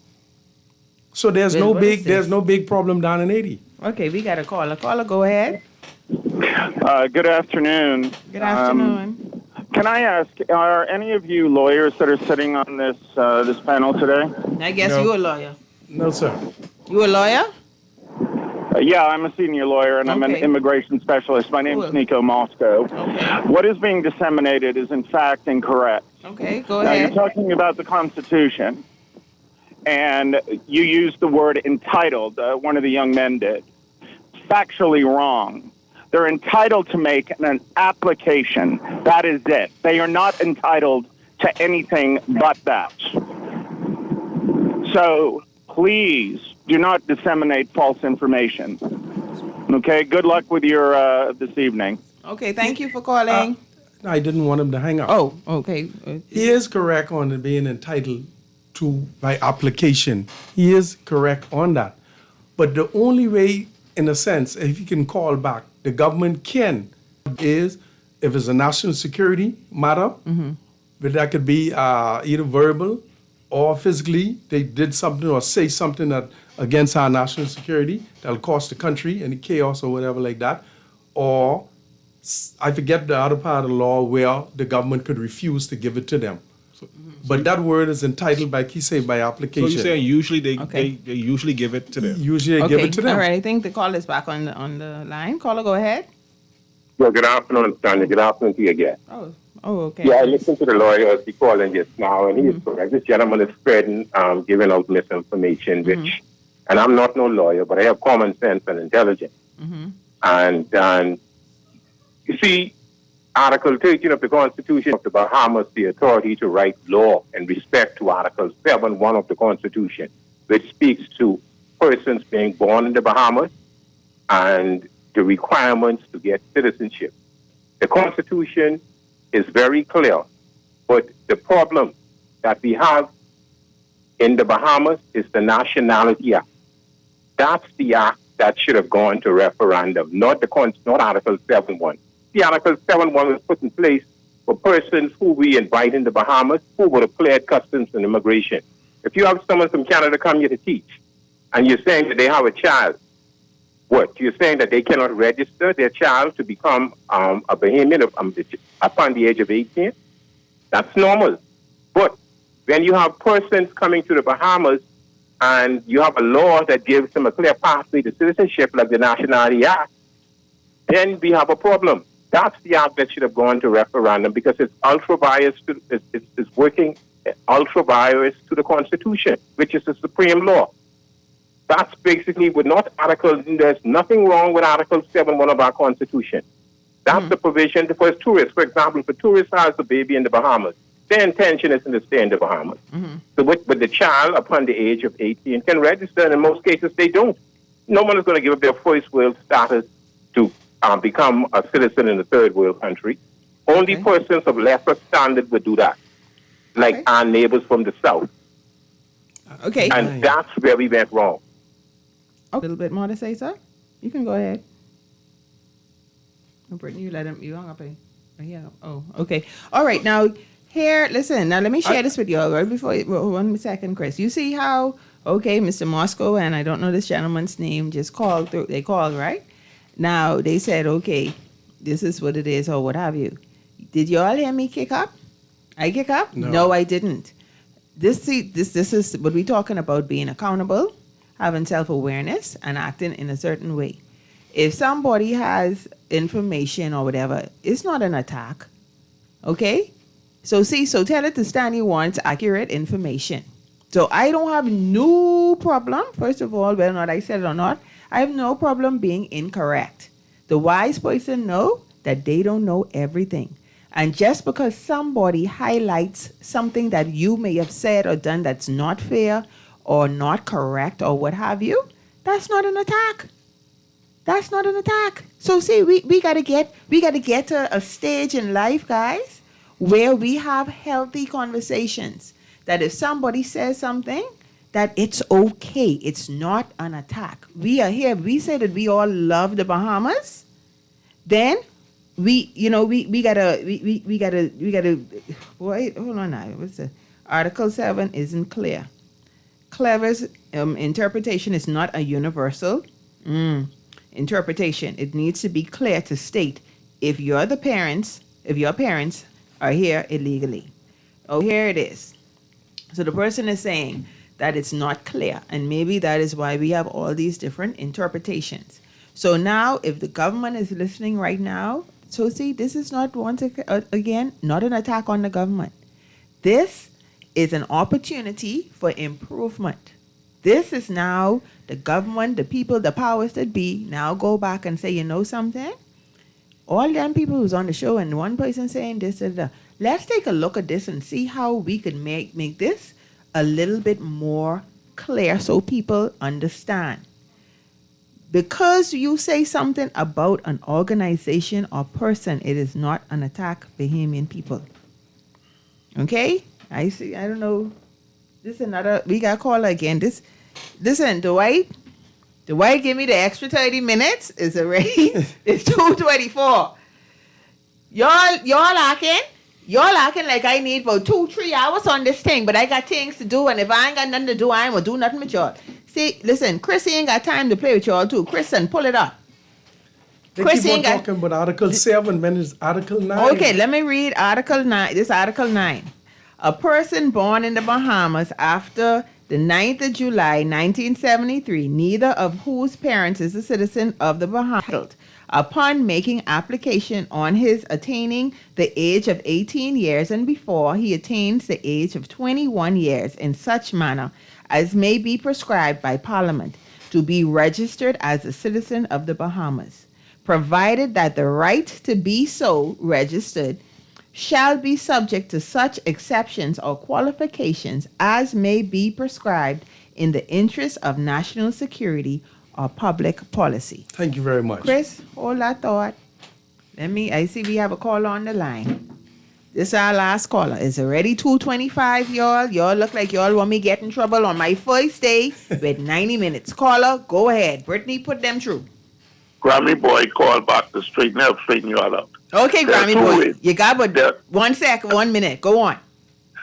S5: So there's
S3: Well, what is this?
S5: there's no big problem down in Haiti.
S3: Okay, we got a caller. Caller, go ahead.
S14: Good afternoon.
S3: Good afternoon.
S14: Can I ask, are any of you lawyers that are sitting on this this panel today?
S3: I guess
S5: No.
S3: you a lawyer.
S5: No, sir.
S3: You a lawyer?
S14: Yeah, I'm a senior lawyer and I'm an
S3: Okay.
S14: immigration specialist. My name's
S3: Cool.
S14: Nico Mosco.
S3: Okay.
S14: What is being disseminated is in fact incorrect.
S3: Okay, go
S14: Now, you're
S3: ahead.
S14: talking about the Constitution, and you used the word entitled, one of the young men did. Factually wrong. They're entitled to make an application. That is it. They are not entitled to anything but that. So please do not disseminate false information. Okay, good luck with your this evening.
S3: Okay, thank you for calling.
S5: I didn't want him to hang up.
S3: Oh, okay.
S5: He is correct on it being entitled to by application. He is correct on that. But the only way, in a sense, if you can call back, the government can, is if it's a national security matter, but that could be either verbal or physically, they did something or say something that against our national security that'll cost the country any chaos or whatever like that, or I forget the other part of the law where the government could refuse to give it to them. But that word is entitled by by application.
S4: So you're saying usually they usually give it to them.
S5: Usually they give it to them.
S3: All right, I think the call is back on the line. Caller, go ahead.
S12: Well, good afternoon, Stanya. Good afternoon to you again.
S3: Oh, okay.
S12: Yeah, I listened to the lawyer as he calling just now, and he is correct. This gentleman is spreading, giving out misinformation, which, and I'm not no lawyer, but I have common sense and intelligence. And you see, Article 13 of the Constitution of the Bahamas, the authority to write law in respect to Article 7.1 of the Constitution, which speaks to persons being born in the Bahamas and the requirements to get citizenship. The Constitution is very clear, but the problem that we have in the Bahamas is the Nationality Act. That's the act that should have gone to referendum, not Article 7.1. The Article 7.1 was put in place for persons who we invite in the Bahamas who would have cleared customs and immigration. If you have someone from Canada come here to teach, and you're saying that they have a child, what? You're saying that they cannot register their child to become a Bahamian upon the age of 18? That's normal. But when you have persons coming to the Bahamas and you have a law that gives them a clear pathway to citizenship like the Nationality Act, then we have a problem. That's the act that should have gone to referendum because it's ultra-biased, it's working ultra-biased to the Constitution, which is the supreme law. That's basically there's nothing wrong with Article 7.1 of our Constitution. That's the provision for tourists. For example, if a tourist has a baby in the Bahamas, their intention is to stay in the Bahamas. So but the child, upon the age of 18, can register, and in most cases they don't. No one is going to give up their first world status to become a citizen in a third world country. Only persons of lesser standard would do that, like our neighbors from the south.
S3: Okay.
S12: And that's where we went wrong.
S3: A little bit more to say, sir? You can go ahead. Oh, Brittany, you hung up. Yeah. Oh, okay. All right. Now, listen, let me share this with you all right before, 1 second, Chris. You see how, Mr. Moscow, and I don't know this gentleman's name, just called through. They called, right? Now, they said, this is what it is or what have you. Did you all hear me kick up? I kick up? No, I didn't. This is what we're talking about, being accountable, having self-awareness, and acting in a certain way. If somebody has information or whatever, it's not an attack. Okay? So tell it to Stanya wants accurate information. So I don't have no problem, first of all, whether or not I said it or not, I have no problem being incorrect. The wise person know that they don't know everything. And just because somebody highlights something that you may have said or done that's not fair or not correct or what have you, that's not an attack. That's not an attack. So see, we gotta get to a stage in life, guys, where we have healthy conversations. That if somebody says something, that it's okay. It's not an attack. We are here. We say that we all love the Bahamas. Then we gotta wait, hold on now. What's the Article 7 isn't clear. Clever's interpretation is not a universal interpretation. It needs to be clear to state if your parents are here illegally. Oh, here it is. So the person is saying that it's not clear, and maybe that is why we have all these different interpretations. So now, if the government is listening right now, so see, this is not again not an attack on the government. This is an opportunity for improvement. This is now the government, the people, the powers that be, now go back and say, you know something? All them people who's on the show and one person saying this, let's take a look at this and see how we could make this a little bit more clear so people understand. Because you say something about an organization or person, it is not an attack Bahamian people. Okay? I see. I don't know. This is another. We got a caller again. Listen, Dwight, give me the extra 30 minutes. It's already. It's 2:24. Y'all acting like I need about 2-3 hours on this thing, but I got things to do, and if I ain't got nothing to do, I ain't gonna do nothing with y'all. See, listen, Chris ain't got time to play with y'all too. Kristen, pull it up.
S5: They
S3: Chris
S5: keep on
S3: ain't got-
S5: talking about Article 7, when it's Article 9.
S3: Okay, let me read Article 9. This is Article 9. A person born in the Bahamas after the 9th of July, 1973, neither of whose parents is a citizen of the Bahamas, upon making application on his attaining the age of 18 years and before he attains the age of 21 years in such manner as may be prescribed by Parliament, to be registered as a citizen of the Bahamas, provided that the right to be so registered shall be subject to such exceptions or qualifications as may be prescribed in the interest of national security or public policy.
S5: Thank you very much.
S3: Chris, hold that thought. I see we have a caller on the line. This is our last caller. It's already 2:25, y'all. Y'all look like y'all want me get in trouble on my first day with 90 minutes. Caller, go ahead. Brittany, put them through.
S11: Grammy boy called back to straighten you all out.
S3: Okay,
S11: There are
S3: Grammy
S11: two
S3: boy.
S11: ways.
S3: You got but
S11: There-
S3: 1 second, 1 minute. Go on.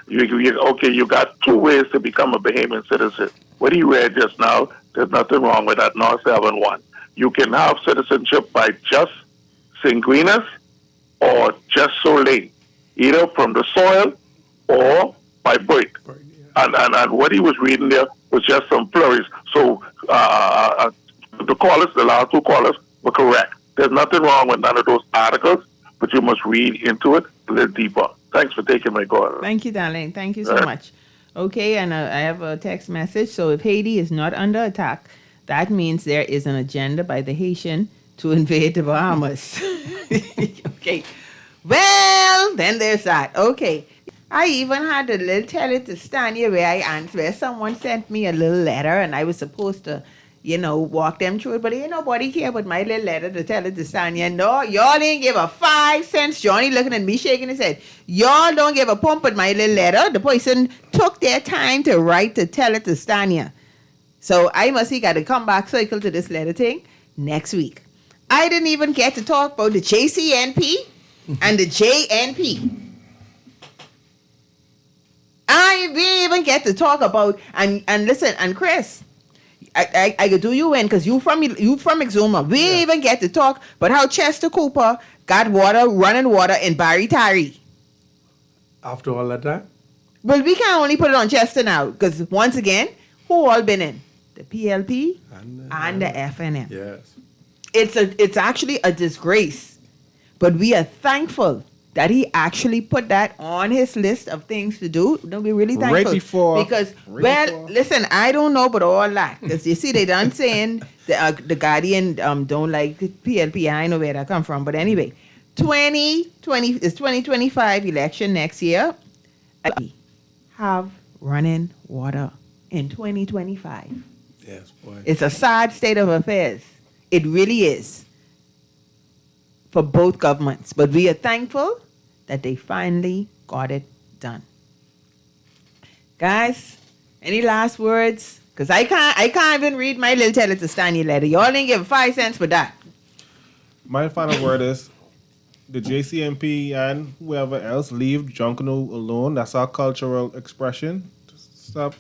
S11: You got two ways to become a Bahamian citizen. What he read just now, there's nothing wrong with that, nor 7-1. You can have citizenship by just sanguinis or just solely, either from the soil or by birth. And what he was reading there was just some flurries. So the last two callers were correct. There's nothing wrong with none of those articles, but you must read into it a little deeper. Thanks for taking my call.
S3: Thank you, darling. Thank you so
S11: Right.
S3: much. Okay, and I have a text message. So if Haiti is not under attack, that means there is an agenda by the Haitian to invade the Bahamas. Okay. Well, then there's that. Okay. I even had a little tell it to Stanya where someone sent me a little letter and I was supposed to, walk them through it, but ain't nobody care about my little letter to tell it to Stanya. No, y'all ain't give a 5 cents. Johnny looking at me shaking his head. Y'all don't give a pump at my little letter. The person took their time to write to tell it to Stanya. So I must got to come back circle to this letter thing next week. I didn't even get to talk about the JCNP and the JNP. I didn't even get to talk about and listen, and Chris, I could do you in because you from Exuma. We didn't even get to talk about how Chester Cooper got running water in Barry Tari.
S5: After all of that?
S3: Well, we can only put it on Chester now because once again, who all been in? The PLP and the FNM.
S5: Yes.
S3: It's actually a disgrace, but we are thankful that he actually put that on his list of things to do. Don't be really thankful. Listen, I don't know about all that. Because you see, they done saying the Guardian don't like the PLP. I know where that come from. But anyway, 2025 election next year. We have running water in 2025.
S5: Yes, boy.
S3: It's a sad state of affairs. It really is. For both governments. But we are thankful that they finally got it done. Guys, any last words? Because I can't even read my little tell it to Stanya letter. Y'all didn't give 5 cents for that.
S4: My final word is the JCMP and whoever else leave Junkanoo alone. That's our cultural expression. Stop.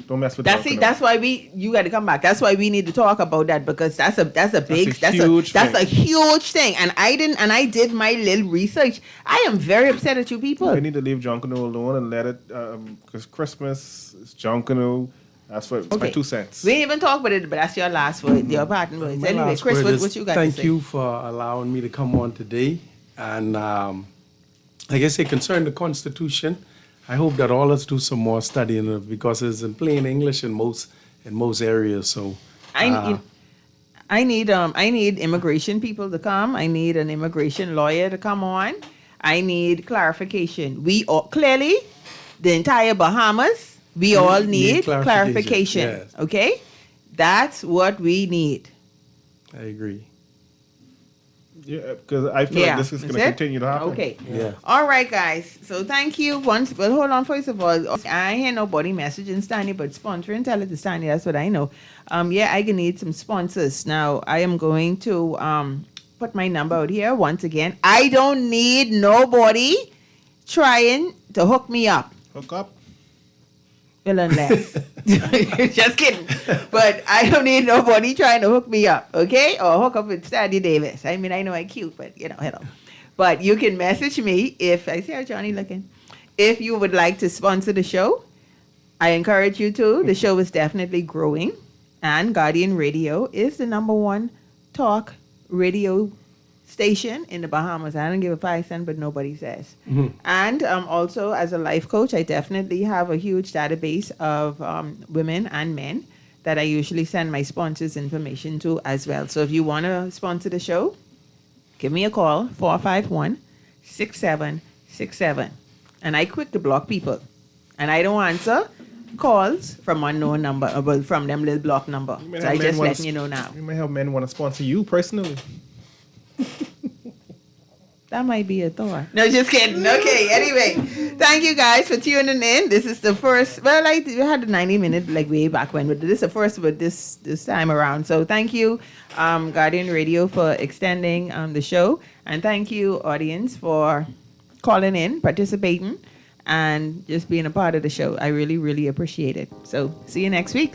S4: Don't mess with that.
S3: That's why you got to come back. That's why we need to talk about that because that's a huge thing. And I did my little research. I am very upset at you people.
S4: We need to leave Junkanoo alone and let it because Christmas is Junkanoo. That's my 2 cents.
S3: We didn't even talk about it, but that's your last word, your parting words. Anyway, Chris, what you got to say?
S5: Thank you for allowing me to come on today. And like I say, concerning the Constitution, I hope that all of us do some more studying of it because it's in plain English in most areas. So
S3: I need immigration people to come. I need an immigration lawyer to come on. I need clarification. We all, clearly, the entire Bahamas, we all need clarification.
S5: Yes.
S3: Okay? That's what we need.
S5: I agree.
S4: Yeah, because I feel like this is going to continue to happen.
S3: Okay.
S5: Yeah.
S3: All right, guys. So thank you once. Well, hold on. First of all, I ain't hear nobody messaging Stanya, but sponsoring Tell It to Stanya. That's what I know. Yeah, I can need some sponsors. Now, I am going to put my number out here once again. I don't need nobody trying to hook me up.
S4: Hook up?
S3: Well, unless. Just kidding. But I don't need nobody trying to hook me up, okay? Or hook up with Stanya Davis. I mean, I know I'm cute, but, hello. But you can message me if, I see how Johnny looking. If you would like to sponsor the show, I encourage you to. The show is definitely growing. And Guardian Radio is the #1 talk radio station in the Bahamas. I don't give a 5 cents, but nobody says. And also, as a life coach, I definitely have a huge database of women and men that I usually send my sponsors information to as well. So if you want to sponsor the show, give me a call, 451-6767. And I quick to block people. And I don't answer calls from unknown number, well, from them little block number. So I just letting you know now.
S4: You may have men want to sponsor you personally.
S3: That might be a thought. No, just kidding. Okay, anyway. Thank you guys for tuning in. This is the first, well, we had the 90-minute like way back when, but this is the first with this time around. So thank you, Guardian Radio, for extending the show. And thank you, audience, for calling in, participating, and just being a part of the show. I really, really appreciate it. So see you next week.